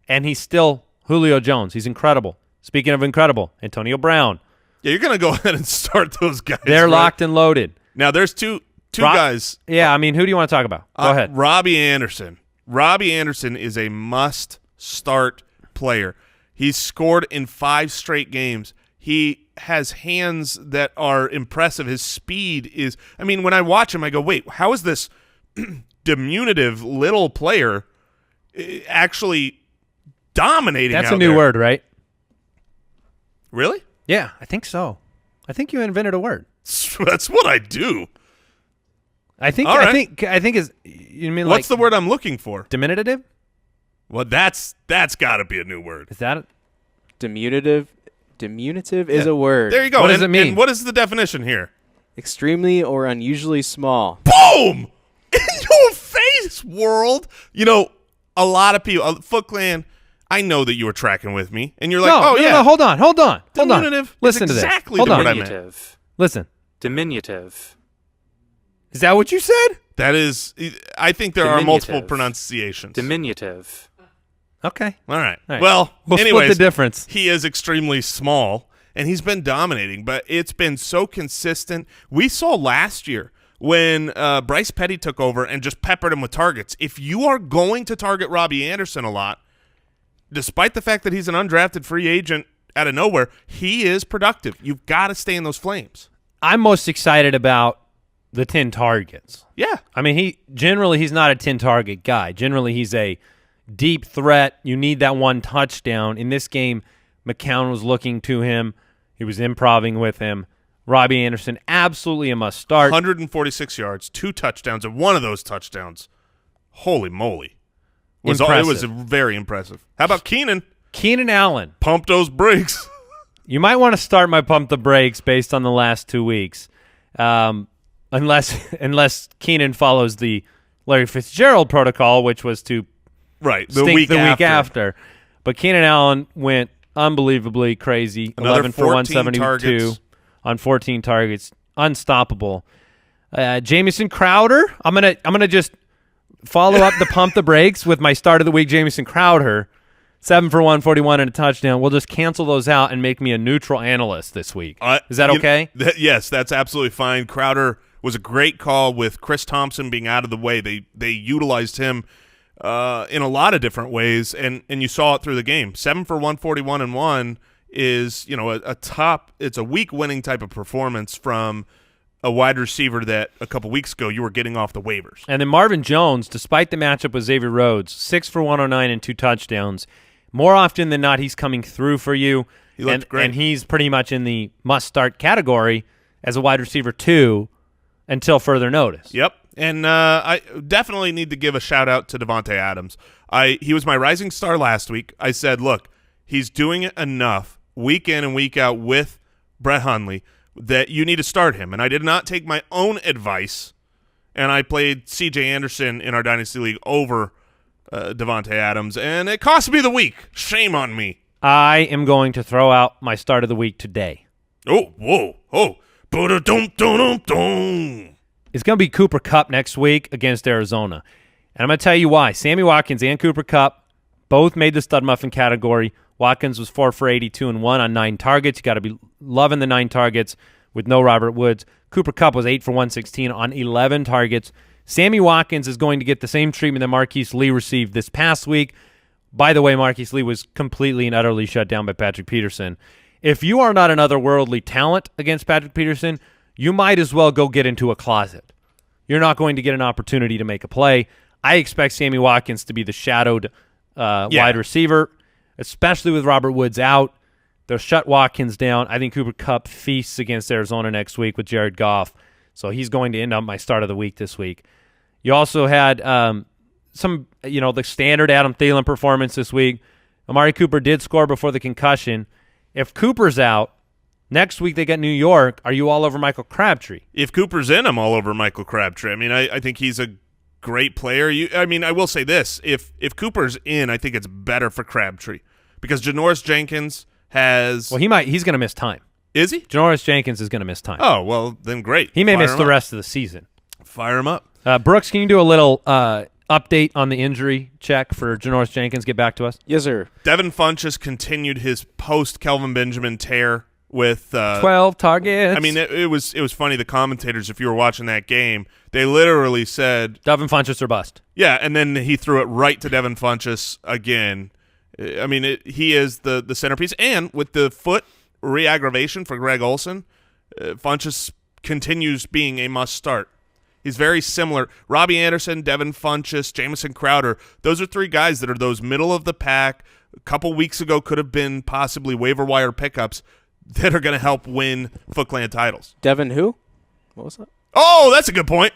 And he's still Julio Jones. He's incredible. Speaking of incredible, Antonio Brown. Yeah, you're going to go ahead and start those guys. They're locked and loaded. Now, there's two guys. Yeah, I mean, who do you want to talk about? Go ahead. Robbie Anderson. Robbie Anderson is a must-start player. He's scored in 5 straight games. He has hands that are impressive. His speed is – I mean, when I watch him, I go, wait, how is this diminutive little player actually dominating That's out a new there? word, right? Really? Yeah, I think so. I think you invented a word. That's what I do. I think. All right. I think is. You mean what's the word I'm looking for? Diminutive? Well, that's got to be a new word. Is that Diminutive is a word. There you go. What does it mean? And what is the definition here? Extremely or unusually small. Boom! In your face, world. You know, a lot of people, Foot Clan. I know that you were tracking with me, and you're like, no, hold on. Diminutive. Listen to this. Exactly hold the on. word I meant. Listen. Diminutive. Is that what you said? That is, I think there are multiple pronunciations. Diminutive. Okay. All right. All right. Well, we'll anyways, split the difference. He is extremely small, and he's been dominating, but it's been so consistent. We saw last year when Bryce Petty took over and just peppered him with targets. If you are going to target Robbie Anderson a lot, despite the fact that he's an undrafted free agent out of nowhere, he is productive. You've got to stay in those flames. I'm most excited about the 10 targets. Yeah. I mean, he's not a 10-target guy. Generally, he's a deep threat. You need that one touchdown. In this game, McCown was looking to him. He was improving with him. Robbie Anderson, absolutely a must-start. 146 yards, 2 touchdowns, and one of those touchdowns, holy moly. It was very impressive. How about Keenan? Keenan Allen. Pump those brakes. You might want to start my pump the brakes based on the last 2 weeks. Unless Keenan follows the Larry Fitzgerald protocol, which was to the week week after. But Keenan Allen went unbelievably crazy. Another 11 for 172 targets. On 14 targets. Unstoppable. Jamison Crowder. I'm gonna just follow up the pump the brakes with my start of the week, Jamison Crowder. 7 for 141 and a touchdown. We'll just cancel those out and make me a neutral analyst this week. Is that okay? Yes, that's absolutely fine. Crowder was a great call with Chris Thompson being out of the way. They utilized him in a lot of different ways, and you saw it through the game. 7 for 141 and 1 is it's a week-winning type of performance from a wide receiver that a couple weeks ago you were getting off the waivers. And then Marvin Jones, despite the matchup with Xavier Rhodes, 6 for 109 and 2 touchdowns. More often than not, he's coming through for you. He looked great. And he's pretty much in the must-start category as a wide receiver 2 until further notice. Yep. And I definitely need to give a shout-out to Davante Adams. He was my rising star last week. I said, look, he's doing it enough week in and week out with Brett Hundley that you need to start him. And I did not take my own advice, and I played C.J. Anderson in our Dynasty League over Davante Adams, and it cost me the week. Shame on me. I am going to throw out my start of the week today. Oh, whoa, oh. Ba-da-dum-dum-dum-dum. It's going to be Cooper Kupp next week against Arizona. And I'm going to tell you why. Sammy Watkins and Cooper Kupp both made the stud muffin category. Watkins was 4 for 82 and 1 on 9 targets. You got to be loving the 9 targets. with no Robert Woods. Cooper Kupp was 8 for 116 on 11 targets. Sammy Watkins is going to get the same treatment that Marquise Lee received this past week. By the way, Marquise Lee was completely and utterly shut down by Patrick Peterson. If you are not an otherworldly talent against Patrick Peterson, you might as well go get into a closet. You're not going to get an opportunity to make a play. I expect Sammy Watkins to be the shadowed wide receiver, especially with Robert Woods out. They'll shut Watkins down. I think Cooper Kupp feasts against Arizona next week with Jared Goff, so he's going to end up my start of the week this week. You also had the standard Adam Thielen performance this week. Amari Cooper did score before the concussion. If Cooper's out, next week they get New York. Are you all over Michael Crabtree? If Cooper's in, I'm all over Michael Crabtree. I mean, I think he's a great player. I will say this. If Cooper's in, I think it's better for Crabtree because Janoris Jenkins has – Well, he's going to miss time. Is he? Janoris Jenkins is going to miss time. Oh, well, then great. He may miss the rest of the season. Fire him up. Brooks, can you do a little update on the injury check for Janoris Jenkins? Get back to us. Yes, sir. Devin Funchess continued his post-Kelvin Benjamin tear with 12 targets. I mean, it was funny. The commentators, if you were watching that game, they literally said Devin Funchess or bust. Yeah, and then he threw it right to Devin Funchess again. I mean, he is the centerpiece, and with the foot re-aggravation for Greg Olsen, Funchess continues being a must start. He's very similar. Robbie Anderson, Devin Funchess, Jamison Crowder, those are three guys that are those middle of the pack. A couple weeks ago could have been possibly waiver wire pickups that are going to help win Foot Clan titles. Devin who? What was that? Oh, that's a good point.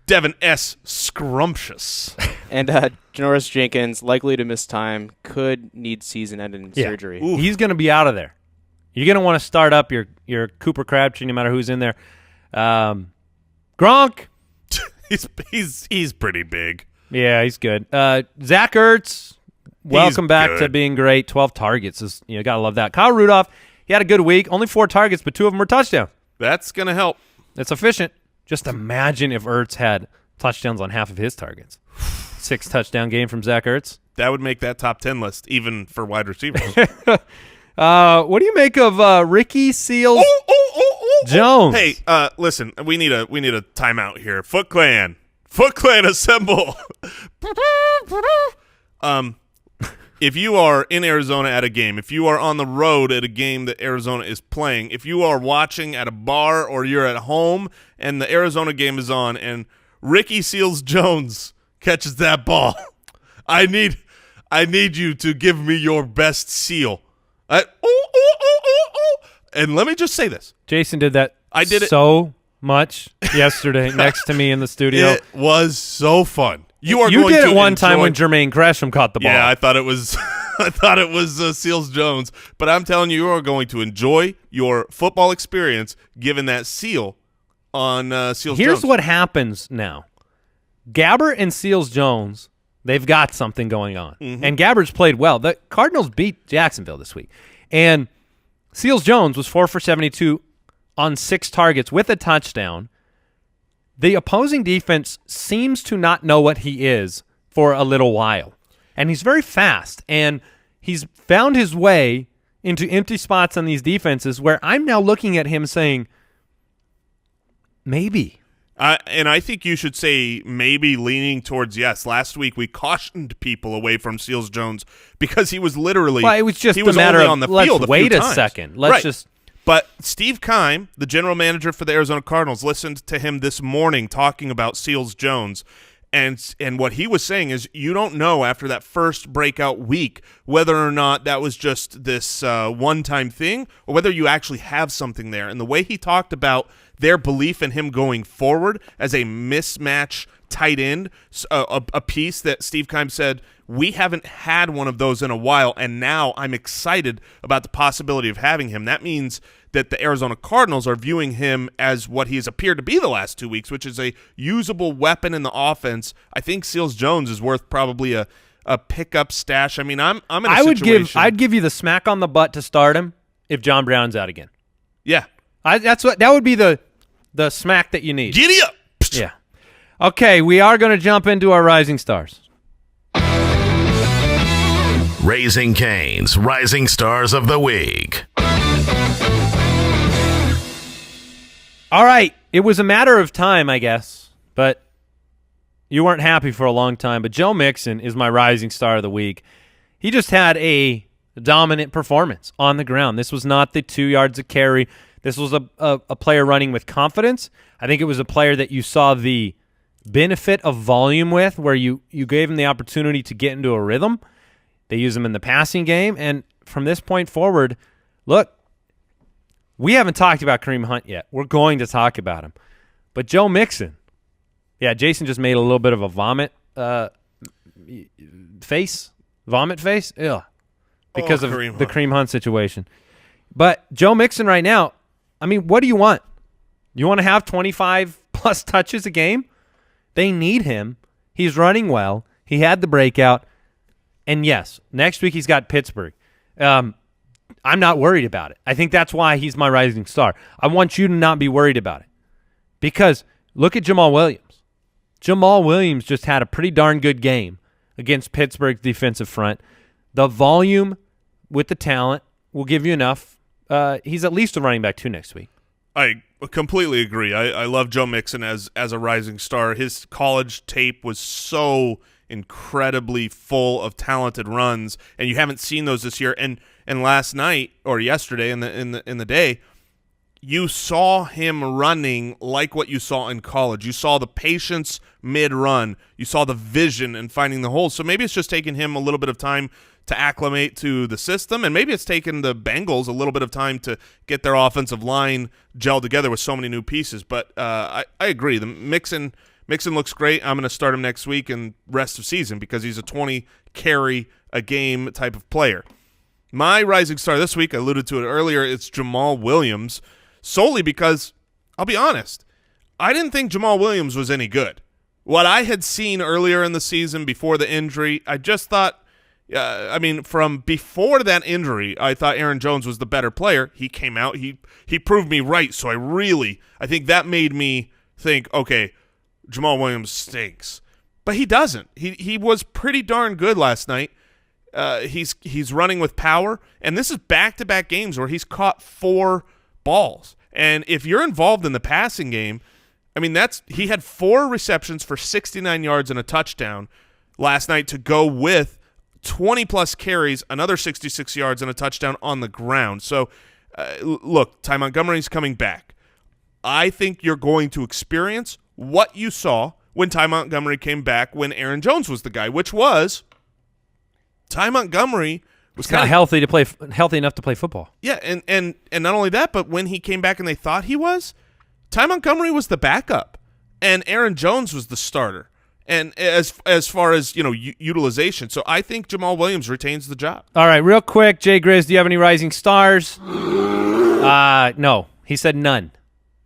Devin S. Scrumptious. And Janoris Jenkins, likely to miss time, could need season-ending surgery. Oof. He's going to be out of there. You're going to want to start up your Cooper Crabtree no matter who's in there. Gronk. he's pretty big. Yeah, he's good. Zach Ertz, welcome back to being great. 12 targets. Got to love that. Kyle Rudolph, he had a good week. Only 4 targets, but 2 of them were touchdowns. That's going to help. It's efficient. Just imagine if Ertz had touchdowns on half of his targets. 6 touchdown game from Zach Ertz. That would make that top 10 list, even for wide receivers. What do you make of Ricky Seals Jones? Hey, listen, we need a timeout here. Foot Clan assemble. If you are in Arizona at a game, if you are on the road at a game that Arizona is playing, if you are watching at a bar or you're at home and the Arizona game is on and Ricky Seals Jones catches that ball, I need you to give me your best seal. And let me just say this. Jason did that so much yesterday next to me in the studio. It was so fun. You did it one time when Jermaine Gresham caught the ball. Yeah, I thought it was Seals Jones. But I'm telling you, you are going to enjoy your football experience given that seal on Seals Jones. Here's what happens now. Gabbert and Seals Jones, they've got something going on. Mm-hmm. And Gabbert's played well. The Cardinals beat Jacksonville this week. And Seals Jones was 4 for 72 on 6 targets with a touchdown. The opposing defense seems to not know what he is for a little while. And he's very fast. And he's found his way into empty spots on these defenses where I'm now looking at him saying, maybe. And I think you should say maybe leaning towards yes. Last week we cautioned people away from Seals Jones because he was literally it was just a matter of on the field wait a second. Let's just But Steve Keim, the general manager for the Arizona Cardinals, listened to him this morning talking about Seals Jones. And what he was saying is you don't know after that first breakout week whether or not that was just this one-time thing or whether you actually have something there. And the way he talked about their belief in him going forward as a mismatch tight end, a piece that Steve Keim said, we haven't had one of those in a while, and now I'm excited about the possibility of having him. That means that the Arizona Cardinals are viewing him as what he has appeared to be the last 2 weeks, which is a usable weapon in the offense. I think Seals Jones is worth probably a pickup stash. I mean, I'm in a situation. I'd give you the smack on the butt to start him if John Brown's out again. Yeah. That would be the smack that you need. Giddy up. Yeah. Okay, we are going to jump into our Rising Stars. Raising Cane's Rising Stars of the Week. All right. It was a matter of time, I guess, but you weren't happy for a long time. But Joe Mixon is my Rising Star of the Week. He just had a dominant performance on the ground. This was not the 2 yards a carry. This was a player running with confidence. I think it was a player that you saw the benefit of volume with, where you gave him the opportunity to get into a rhythm. They use him in the passing game, and from this point forward, look, we haven't talked about Kareem Hunt yet. We're going to talk about him. But Joe Mixon, yeah, Jason just made a little bit of a vomit face. Ugh. Because of the Kareem Hunt situation. But Joe Mixon right now, I mean, what do you want? You want to have 25-plus touches a game? They need him. He's running well. He had the breakout. And, yes, next week he's got Pittsburgh. I'm not worried about it. I think that's why he's my Rising Star. I want you to not be worried about it. Because look at Jamal Williams. Jamal Williams just had a pretty darn good game against Pittsburgh's defensive front. The volume with the talent will give you enough. He's at least a running back 2 next week. I completely agree. I love Joe Mixon as a rising star. His college tape was so incredibly full of talented runs, and you haven't seen those this year. And last night or yesterday in the day, you saw him running like what you saw in college. You saw the patience mid-run. You saw the vision and finding the holes. So maybe it's just taking him a little bit of time to acclimate to the system, and maybe it's taken the Bengals a little bit of time to get their offensive line gelled together with so many new pieces. But I agree. The Mixon looks great. I'm going to start him next week and rest of season because he's a 20-carry-a-game type of player. My rising star this week, I alluded to it earlier, it's Jamal Williams, solely because, I'll be honest, I didn't think Jamal Williams was any good. What I had seen earlier in the season before the injury, I just thought, from before that injury, I thought Aaron Jones was the better player. He came out. He proved me right, so I think that made me think, okay, Jamal Williams stinks. But he doesn't. He was pretty darn good last night. He's running with power, and this is back-to-back games where he's caught 4 balls. And if you're involved in the passing game, he had 4 receptions for 69 yards and a touchdown last night to go with 20-plus carries, another 66 yards, and a touchdown on the ground. So, look, Ty Montgomery's coming back. I think you're going to experience what you saw when Ty Montgomery came back when Aaron Jones was the guy, which was Ty Montgomery was not healthy enough to play football. Yeah, and not only that, but when he came back and they thought he was, Ty Montgomery was the backup, and Aaron Jones was the starter. And as far as, utilization. So I think Jamal Williams retains the job. All right, real quick, Jay Grizz, do you have any rising stars? No. He said none.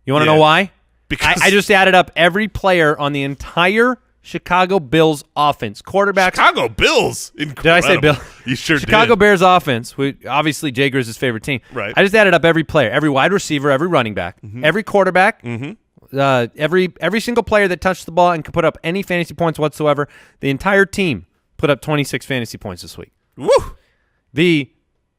You want to know why? Because I just added up every player on the entire Chicago Bills offense. Quarterback. Chicago Bills? Incredible. Did I say Bill? You sure did. Chicago Bears offense, obviously Jay Grizz's favorite team. Right. I just added up every player, every wide receiver, every running back, every quarterback, every single player that touched the ball and could put up any fantasy points whatsoever. The entire team put up 26 fantasy points this week. Woo! The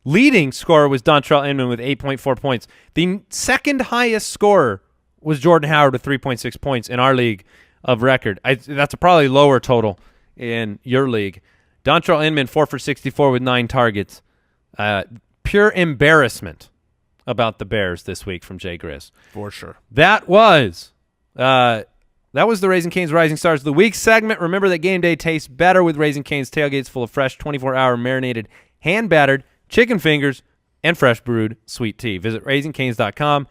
leading scorer was Dontrell Inman with 8.4 points. The second highest scorer was Jordan Howard with 3.6 points in our league of record. That's a probably lower total in your league. Dontrell Inman, 4 for 64 with 9 targets. Pure embarrassment about the Bears this week from Jay Grizz. For sure. That was the Raising Cane's Rising Stars of the Week segment. Remember that game day tastes better with Raising Cane's tailgates full of fresh 24-hour marinated, hand-battered chicken fingers and fresh brewed sweet tea. Visit raisingcanes.com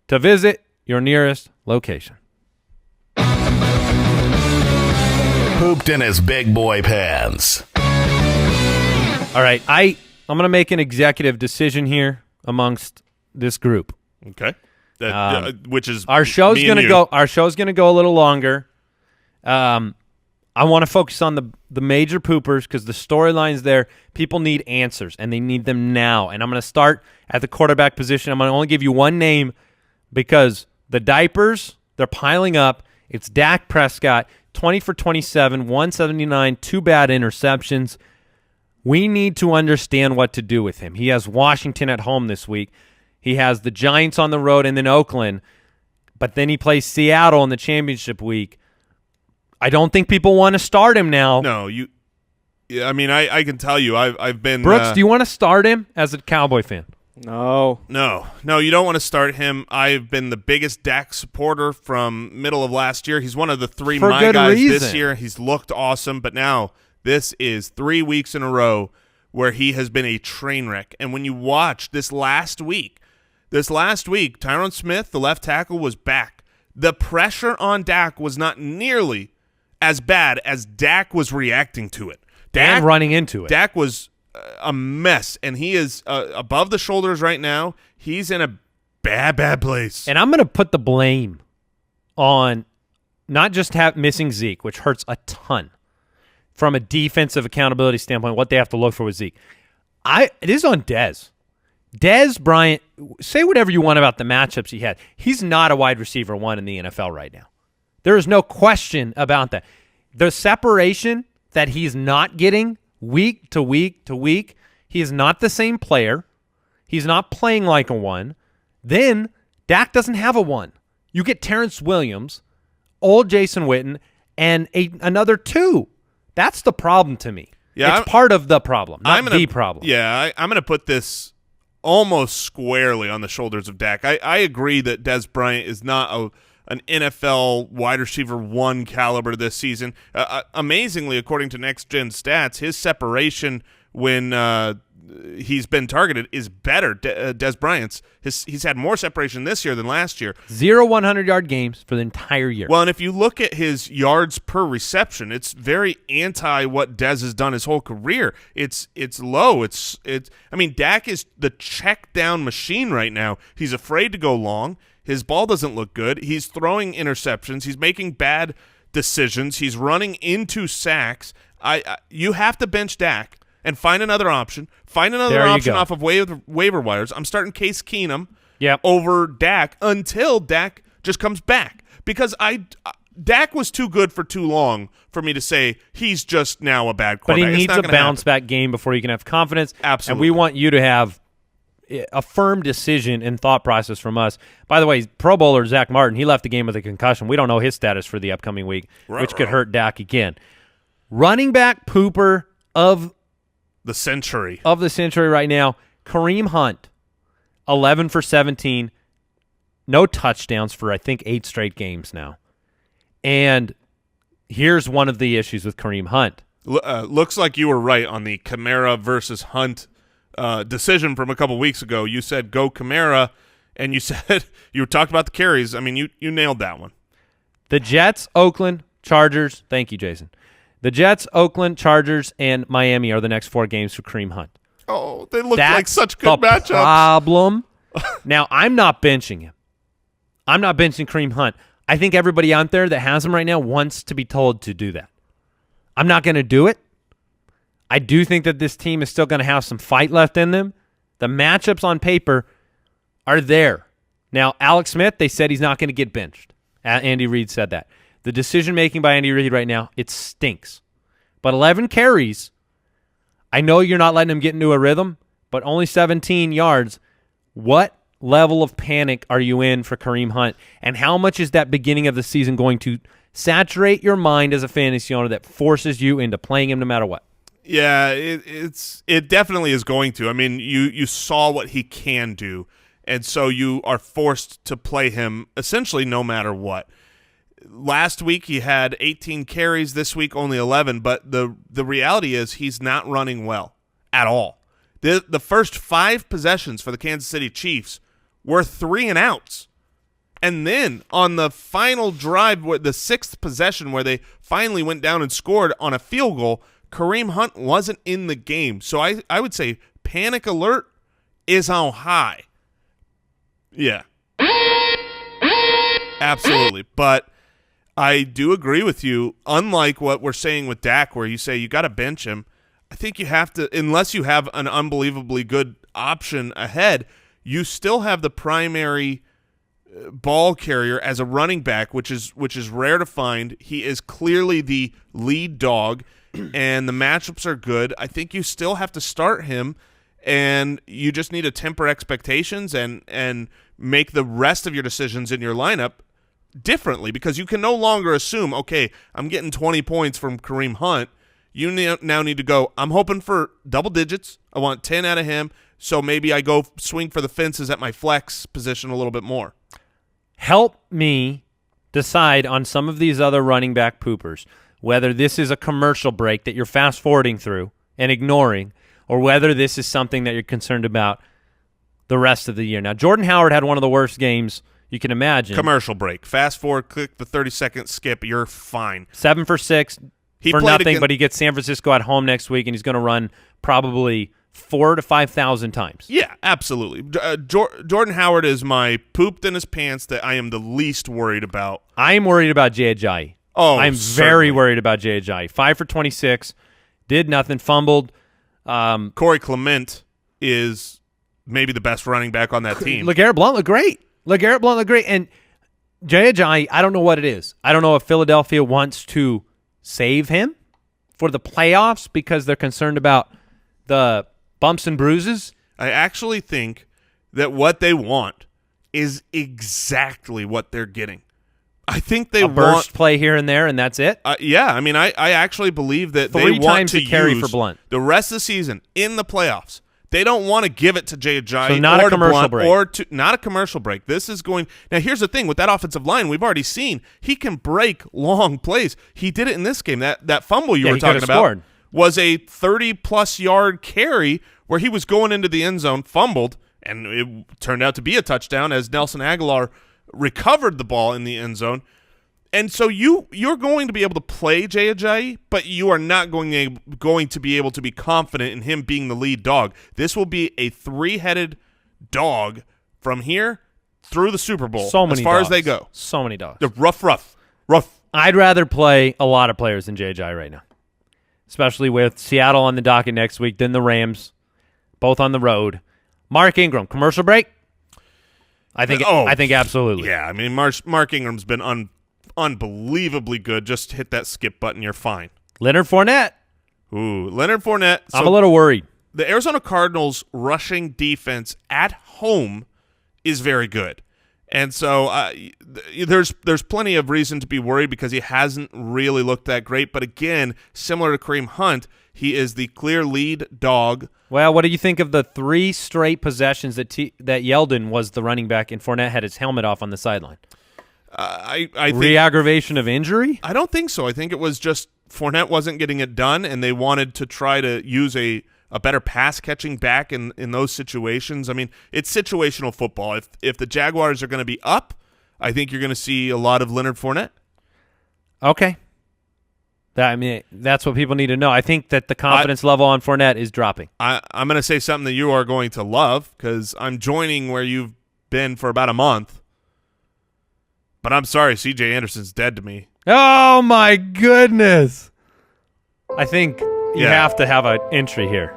to visit your nearest location. Pooped in his big boy pants. All right, I'm going to make an executive decision here amongst this group. Okay. Which is our show's going to go. Our show's going to go a little longer. I want to focus on the major poopers because the storyline's there. People need answers, and they need them now. And I'm going to start at the quarterback position. I'm going to only give you one name because the diapers, they're piling up. It's Dak Prescott, 20 for 27, 179, 2 bad interceptions. We need to understand what to do with him. He has Washington at home this week. He has the Giants on the road and then Oakland, but then he plays Seattle in the championship week. I don't think people want to start him now. No, I mean, I can tell you, I've been. Brooks, do you want to start him as a Cowboy fan? No, you don't want to start him. I've been the biggest Dak supporter from middle of last year. He's one of the three For my good guys reason. this year. He's looked awesome, but now this is 3 weeks in a row where he has been a train wreck. And when you watch this last week, Tyron Smith, the left tackle, was back. The pressure on Dak was not nearly as bad as Dak was reacting to it. And running into it. Dak was a mess, and he is above the shoulders right now. He's in a bad place. And I'm going to put the blame on not just missing Zeke, which hurts a ton from a defensive accountability standpoint, what they have to look for with Zeke. It is on Dez. Dez Bryant, say whatever you want about the matchups he had. He's not a wide receiver one in the NFL right now. There is no question about that. The separation that he's not getting week to week to week, he is not the same player. He's not playing like a one. Then Dak doesn't have a one. You get Terrence Williams, old Jason Witten, and another two. That's the problem to me. Yeah, it's part of the problem, not the problem. Yeah, I'm going to put this almost squarely on the shoulders of Dak. I agree that Dez Bryant is not an NFL wide receiver one caliber this season. Amazingly, according to Next Gen Stats, his separation when he's been targeted is better. Dez Bryant's. He's had more separation this year than last year. 0 100-yard games for the entire year. Well, and if you look at his yards per reception, it's very anti what Dez has done his whole career. It's low. I mean, Dak is the check down machine right now. He's afraid to go long. His ball doesn't look good. He's throwing interceptions. He's making bad decisions. He's running into sacks. You have to bench Dak and find another option. Find another option off of waiver wires. I'm starting Case Keenum over Dak until Dak just comes back. Because Dak was too good for too long for me to say he's just now a bad quarterback. But he needs a bounce-back game before he can have confidence. Absolutely. And we want you to have a firm decision and thought process from us. By the way, Pro Bowler Zach Martin, he left the game with a concussion. We don't know his status for the upcoming week, which could hurt Dak again. Running back pooper of the century right now, Kareem Hunt, 11 for 17, no touchdowns for I think 8 straight games now. And here's one of the issues with Kareem Hunt. Looks like you were right on the Kamara versus Hunt decision from a couple weeks ago. You said go Kamara, and you said you talked about the carries. I mean, you nailed that one. The Jets, Oakland, Chargers. Thank you, Jason. The Jets, Oakland, Chargers, and Miami are the next 4 games for Kareem Hunt. Oh, they look like such good matchups. Problem. Now, I'm not benching him. I'm not benching Kareem Hunt. I think everybody out there that has him right now wants to be told to do that. I'm not going to do it. I do think that this team is still going to have some fight left in them. The matchups on paper are there. Now, Alex Smith, they said he's not going to get benched. Andy Reid said that. The decision-making by Andy Reid right now, it stinks. But 11 carries, I know you're not letting him get into a rhythm, but only 17 yards. What level of panic are you in for Kareem Hunt? And how much is that beginning of the season going to saturate your mind as a fantasy owner that forces you into playing him no matter what? Yeah, it definitely is going to. I mean, you saw what he can do, and so you are forced to play him essentially no matter what. Last week he had 18 carries, this week only 11, but the reality is he's not running well at all. The first 5 possessions for the Kansas City Chiefs were 3 and outs. And then on the final drive, the 6th possession where they finally went down and scored on a field goal, Kareem Hunt wasn't in the game. So I would say panic alert is on high. Yeah. Absolutely. But I do agree with you. Unlike what we're saying with Dak, where you say you got to bench him, I think you have to, unless you have an unbelievably good option ahead, you still have the primary ball carrier as a running back, which is rare to find. He is clearly the lead dog, and the matchups are good. I think you still have to start him, and you just need to temper expectations and make the rest of your decisions in your lineup differently, because you can no longer assume, okay, I'm getting 20 points from Kareem Hunt. You now need to go, I'm hoping for double digits. I want 10 out of him, so maybe I go swing for the fences at my flex position a little bit more. Help me decide on some of these other running back poopers, whether this is a commercial break that you're fast-forwarding through and ignoring, or whether this is something that you're concerned about the rest of the year. Now, Jordan Howard had one of the worst games you can imagine. Commercial break. Fast forward, click the 30-second skip. You're fine. 7 for 6 for nothing, but he gets San Francisco at home next week, and he's going to run probably 4,000 to 5,000 times. Yeah, absolutely. Jordan Howard is my pooped in his pants that I am the least worried about. I'm worried about Jay Ajayi. Oh, I'm very worried about Jay Ajayi. 5 for 26, did nothing, fumbled. Corey Clement is maybe the best running back on that team. LeGarrette Blount looked great. And Jay Ajayi, I don't know what it is. I don't know if Philadelphia wants to save him for the playoffs because they're concerned about the bumps and bruises. I actually think that what they want is exactly what they're getting. I think they a want burst play here and there, and that's it. Yeah, I mean, I actually believe that they 3 want times to the carry use for Blunt the rest of the season in the playoffs. They don't want to give it to Jay Ajayi so not or a commercial Blunt break. or to not a commercial break. This is going now. Here's the thing with that offensive line, we've already seen he can break long plays. He did it in this game. That fumble you were talking about was a 30-plus yard carry where he was going into the end zone, fumbled, and it turned out to be a touchdown as Nelson Aguilar recovered the ball in the end zone. And so you're going to be able to play Jay Ajayi, but you are not going to be able to be confident in him being the lead dog. This will be a 3-headed dog from here through the Super Bowl. So many as far dogs. as they go. So many dogs. They're rough. I'd rather play a lot of players than Jay Ajayi right now, especially with Seattle on the docket next week, then the Rams, both on the road. Mark Ingram, commercial break? I think absolutely. Yeah, I mean, Mark Ingram's been unbelievably good. Just hit that skip button, you're fine. Leonard Fournette. Ooh, Leonard Fournette. I'm a little worried. The Arizona Cardinals' rushing defense at home is very good. And so there's plenty of reason to be worried because he hasn't really looked that great. But again, similar to Kareem Hunt, he is the clear lead dog. Well, what do you think of the 3 straight possessions that Yeldon was the running back and Fournette had his helmet off on the sideline? I think re-aggravation of injury? I don't think so. I think it was just Fournette wasn't getting it done, and they wanted to try to use a better pass-catching back in those situations. I mean, it's situational football. If the Jaguars are going to be up, I think you're going to see a lot of Leonard Fournette. Okay. That's what people need to know. I think that the confidence level on Fournette is dropping. I'm going to say something that you are going to love because I'm joining where you've been for about a month. But I'm sorry, C.J. Anderson's dead to me. Oh, my goodness. I think you have to have an entry here.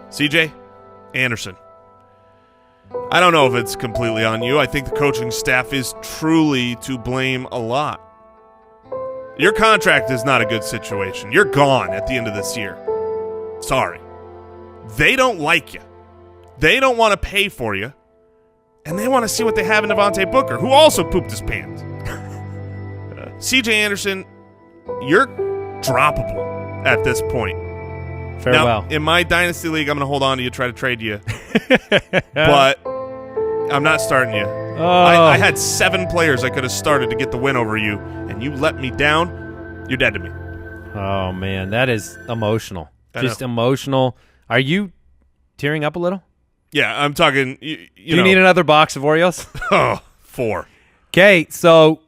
C.J. Anderson. I don't know if it's completely on you. I think the coaching staff is truly to blame a lot. Your contract is not a good situation. You're gone at the end of this year. Sorry. They don't like you. They don't want to pay for you. And they want to see what they have in Devontae Booker, who also pooped his pants. C.J. Anderson, you're droppable at this point. Farewell. Now, in my Dynasty League, I'm going to hold on to you, try to trade you. But I'm not starting you. Oh. I had 7 players I could have started to get the win over you, and you let me down. You're dead to me. Oh, man, that is emotional. Just emotional. Are you tearing up a little? Yeah, I'm talking. Do you need another box of Oreos? Oh, 4. Okay, so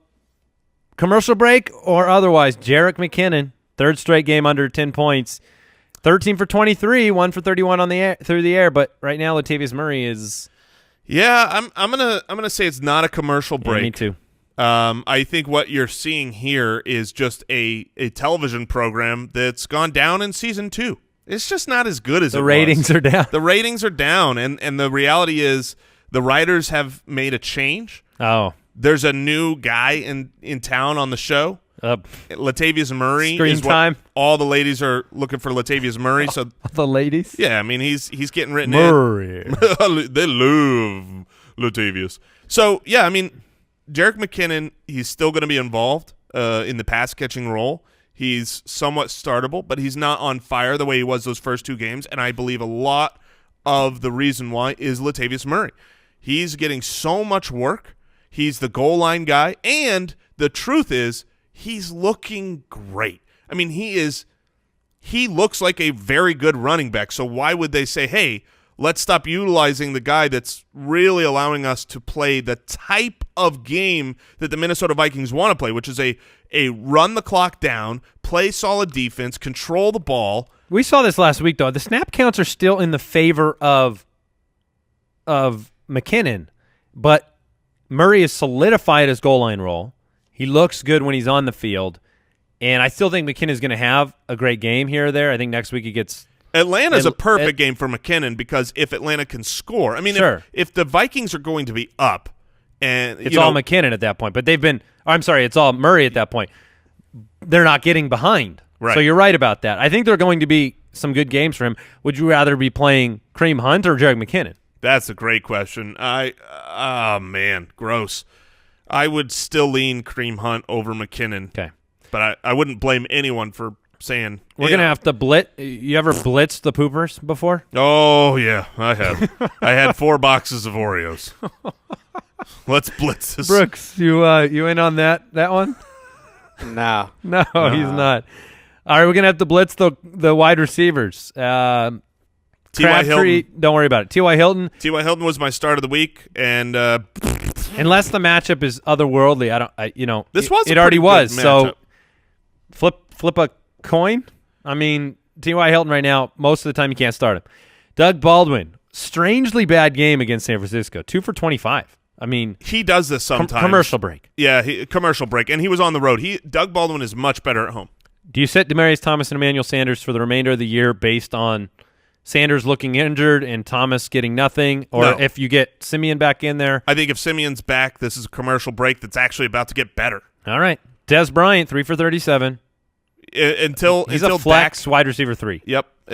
commercial break or otherwise, Jerick McKinnon, 3rd straight game under 10 points, 13 for 23, 1 for 31 on the air, through the air. But right now, Latavius Murray is. Yeah, I'm gonna say it's not a commercial break. Yeah, me too. I think what you're seeing here is just a television program that's gone down in season 2. It's just not as good as the ratings are down. The ratings are down, and the reality is the writers have made a change. Oh. There's a new guy in town on the show. Latavius Murray. Screen time. All the ladies are looking for Latavius Murray. So the ladies? Yeah, I mean, he's getting written Murray. in. They love Latavius. So, yeah, I mean, Jerick McKinnon, he's still going to be involved in the pass-catching role. He's somewhat startable, but he's not on fire the way he was those first 2 games, and I believe a lot of the reason why is Latavius Murray. He's getting so much work. He's the goal line guy, and the truth is he's looking great. I mean, he looks like a very good running back, so why would they say, hey, let's stop utilizing the guy that's really allowing us to play the type of game that the Minnesota Vikings want to play, which is a run the clock down, play solid defense, control the ball. We saw this last week, though. The snap counts are still in the favor of McKinnon, but Murray is solidified his goal line role. He looks good when he's on the field, and I still think McKinnon's going to have a great game here or there. I think next week he gets – Atlanta's a perfect game for McKinnon because if Atlanta can score – I mean, sure. if the Vikings are going to be up and – It's all McKinnon at that point, but they've been – I'm sorry, it's all Murray at that point. They're not getting behind. Right. So you're right about that. I think there are going to be some good games for him. Would you rather be playing Kareem Hunt or Jerick McKinnon? That's a great question. Man, gross. I would still lean Kareem Hunt over McKinnon. Okay. But I wouldn't blame anyone for saying we're going to have to blitz. You ever blitzed the poopers before? Oh, yeah, I have. I had 4 boxes of Oreos. Let's blitz this. Brooks, you in on that one? No. No, he's not. All right, we're going to have to blitz the wide receivers. T.Y. Crabtree, Hilton. don't worry about it. T.Y. Hilton. T.Y. Hilton was my start of the week, and unless the matchup is otherworldly, this was it a already pretty was. good So matchup. flip a coin. I mean, T.Y. Hilton right now, most of the time you can't start him. Doug Baldwin, strangely bad game against San Francisco, 2 for 25. I mean, he does this sometimes. Commercial break. Yeah, commercial break, and he was on the road. Doug Baldwin is much better at home. Do you sit Demaryius Thomas and Emmanuel Sanders for the remainder of the year based on Sanders looking injured and Thomas getting nothing, or No. if you get Siemian back in there? I think if Simeon's back, this is a commercial break that's actually about to get better. All right. Des Bryant, 3 for 37. He's a flex wide receiver 3. Yep, I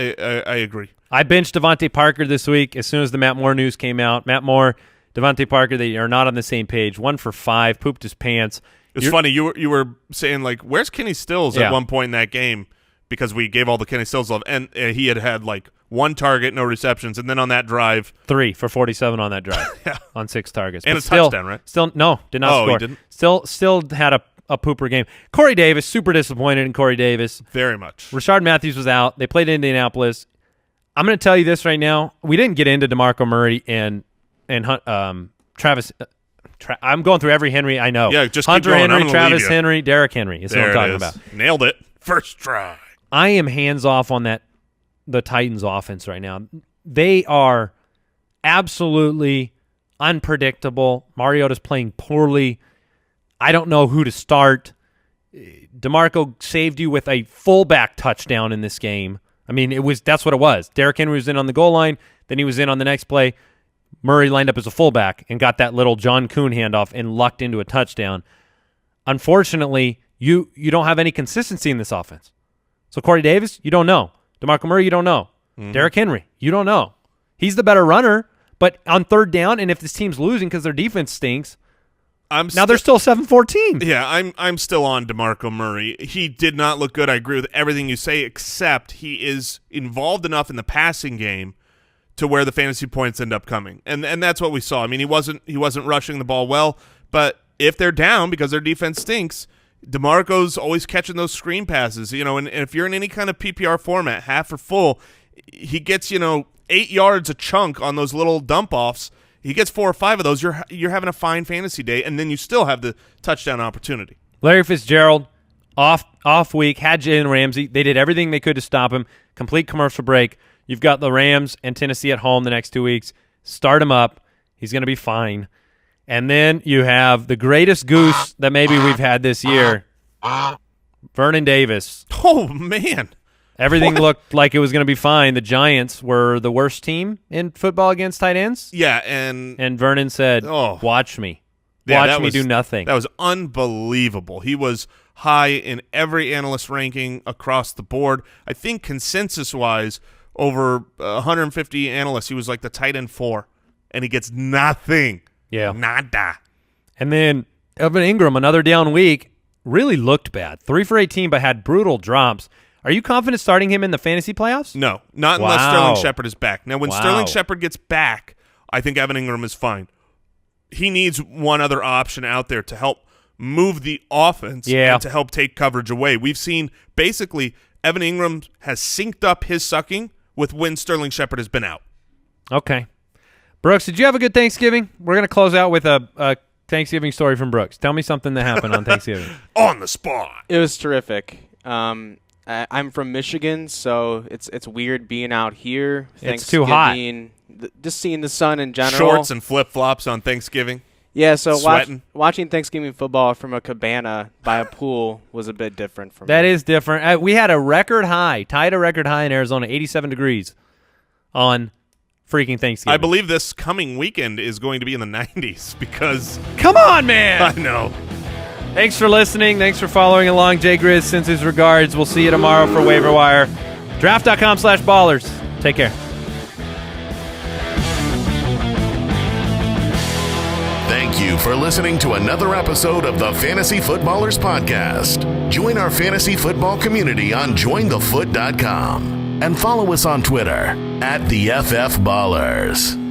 agree. I benched Devontae Parker this week as soon as the Matt Moore news came out. Matt Moore, Devontae Parker, they are not on the same page. 1 for 5, pooped his pants. It's funny, you were saying, like, where's Kenny Stills Yeah. at one point in that game because we gave all the Kenny Stills love, and he had like 1 target, no receptions, and then on that drive. 3 for 47 on that drive. Yeah. On 6 targets. And But a touchdown, right? Still, no, did not score. He didn't? Still had a pooper game. Corey Davis, super disappointed in Corey Davis. Very much. Rashard Matthews was out. They played in Indianapolis. I'm going to tell you this right now. We didn't get into DeMarco Murray and Travis. I'm going through every Henry I know. Yeah, just Hunter keep going. I'm Henry, gonna leave Travis you. Henry, Derrick Henry is what I'm talking about. Nailed it. First try. I am hands off on the Titans offense right now. They are absolutely unpredictable. Mariota's playing poorly. I don't know who to start. DeMarco saved you with a fullback touchdown in this game. I mean, that's what it was. Derrick Henry was in on the goal line, then he was in on the next play. Murray lined up as a fullback and got that little John Kuhn handoff and lucked into a touchdown. Unfortunately, you don't have any consistency in this offense. So Corey Davis, you don't know. DeMarco Murray, you don't know. Derrick Henry, you don't know. He's the better runner, but on third down, and if this team's losing because their defense stinks, they're still 7-14. Yeah, I'm still on DeMarco Murray. He did not look good. I agree with everything you say, except he is involved enough in the passing game to where the fantasy points end up coming. And that's what we saw. I mean, he wasn't rushing the ball well, but if they're down because their defense stinks, DeMarco's always catching those screen passes, and if you're in any kind of PPR format, half or full, he gets, 8 yards a chunk on those little dump-offs. He gets 4 or 5 of those. You're having a fine fantasy day, and then you still have the touchdown opportunity. Larry Fitzgerald, off week, had Jalen Ramsey. They did everything they could to stop him. Complete commercial break. You've got the Rams and Tennessee at home the next 2 weeks. Start him up. He's going to be fine. And then you have the greatest goose that maybe we've had this year, Vernon Davis. Oh, man. Everything looked like it was going to be fine. The Giants were the worst team in football against tight ends. Yeah, and Vernon said, Oh. watch me. Watch me do nothing. That was unbelievable. He was high in every analyst ranking across the board. I think consensus-wise, over 150 analysts, he was like the tight end 4, and he gets nothing. Yeah. Nada. And then Evan Ingram, another down week, really looked bad. 3 for 18, but had brutal drops. Are you confident starting him in the fantasy playoffs? No, not unless Sterling Shepard is back. Now, when Sterling Shepard gets back, I think Evan Ingram is fine. He needs one other option out there to help move the offense and to help take coverage away. We've seen basically Evan Ingram has synced up his sucking with when Sterling Shepard has been out. Okay. Brooks, did you have a good Thanksgiving? We're going to close out with a Thanksgiving story from Brooks. Tell me something that happened on Thanksgiving. On the spot. It was terrific. I'm from Michigan, so it's weird being out here. It's too hot. Just seeing the sun in general. Shorts and flip-flops on Thanksgiving. Yeah, so Sweating. watching Thanksgiving football from a cabana by a pool was a bit different for me. That is different. We had a record high, tied a record high in Arizona, 87 degrees on freaking Thanksgiving. I believe this coming weekend is going to be in the 90s because... Come on, man! I know. Thanks for listening. Thanks for following along. Jay Grizz sends his regards. We'll see you tomorrow for Waiver Wire. Draft.com/ballers. Take care. Thank you for listening to another episode of the Fantasy Footballers Podcast. Join our fantasy football community on jointhefoot.com and follow us on Twitter @TheFFBallers.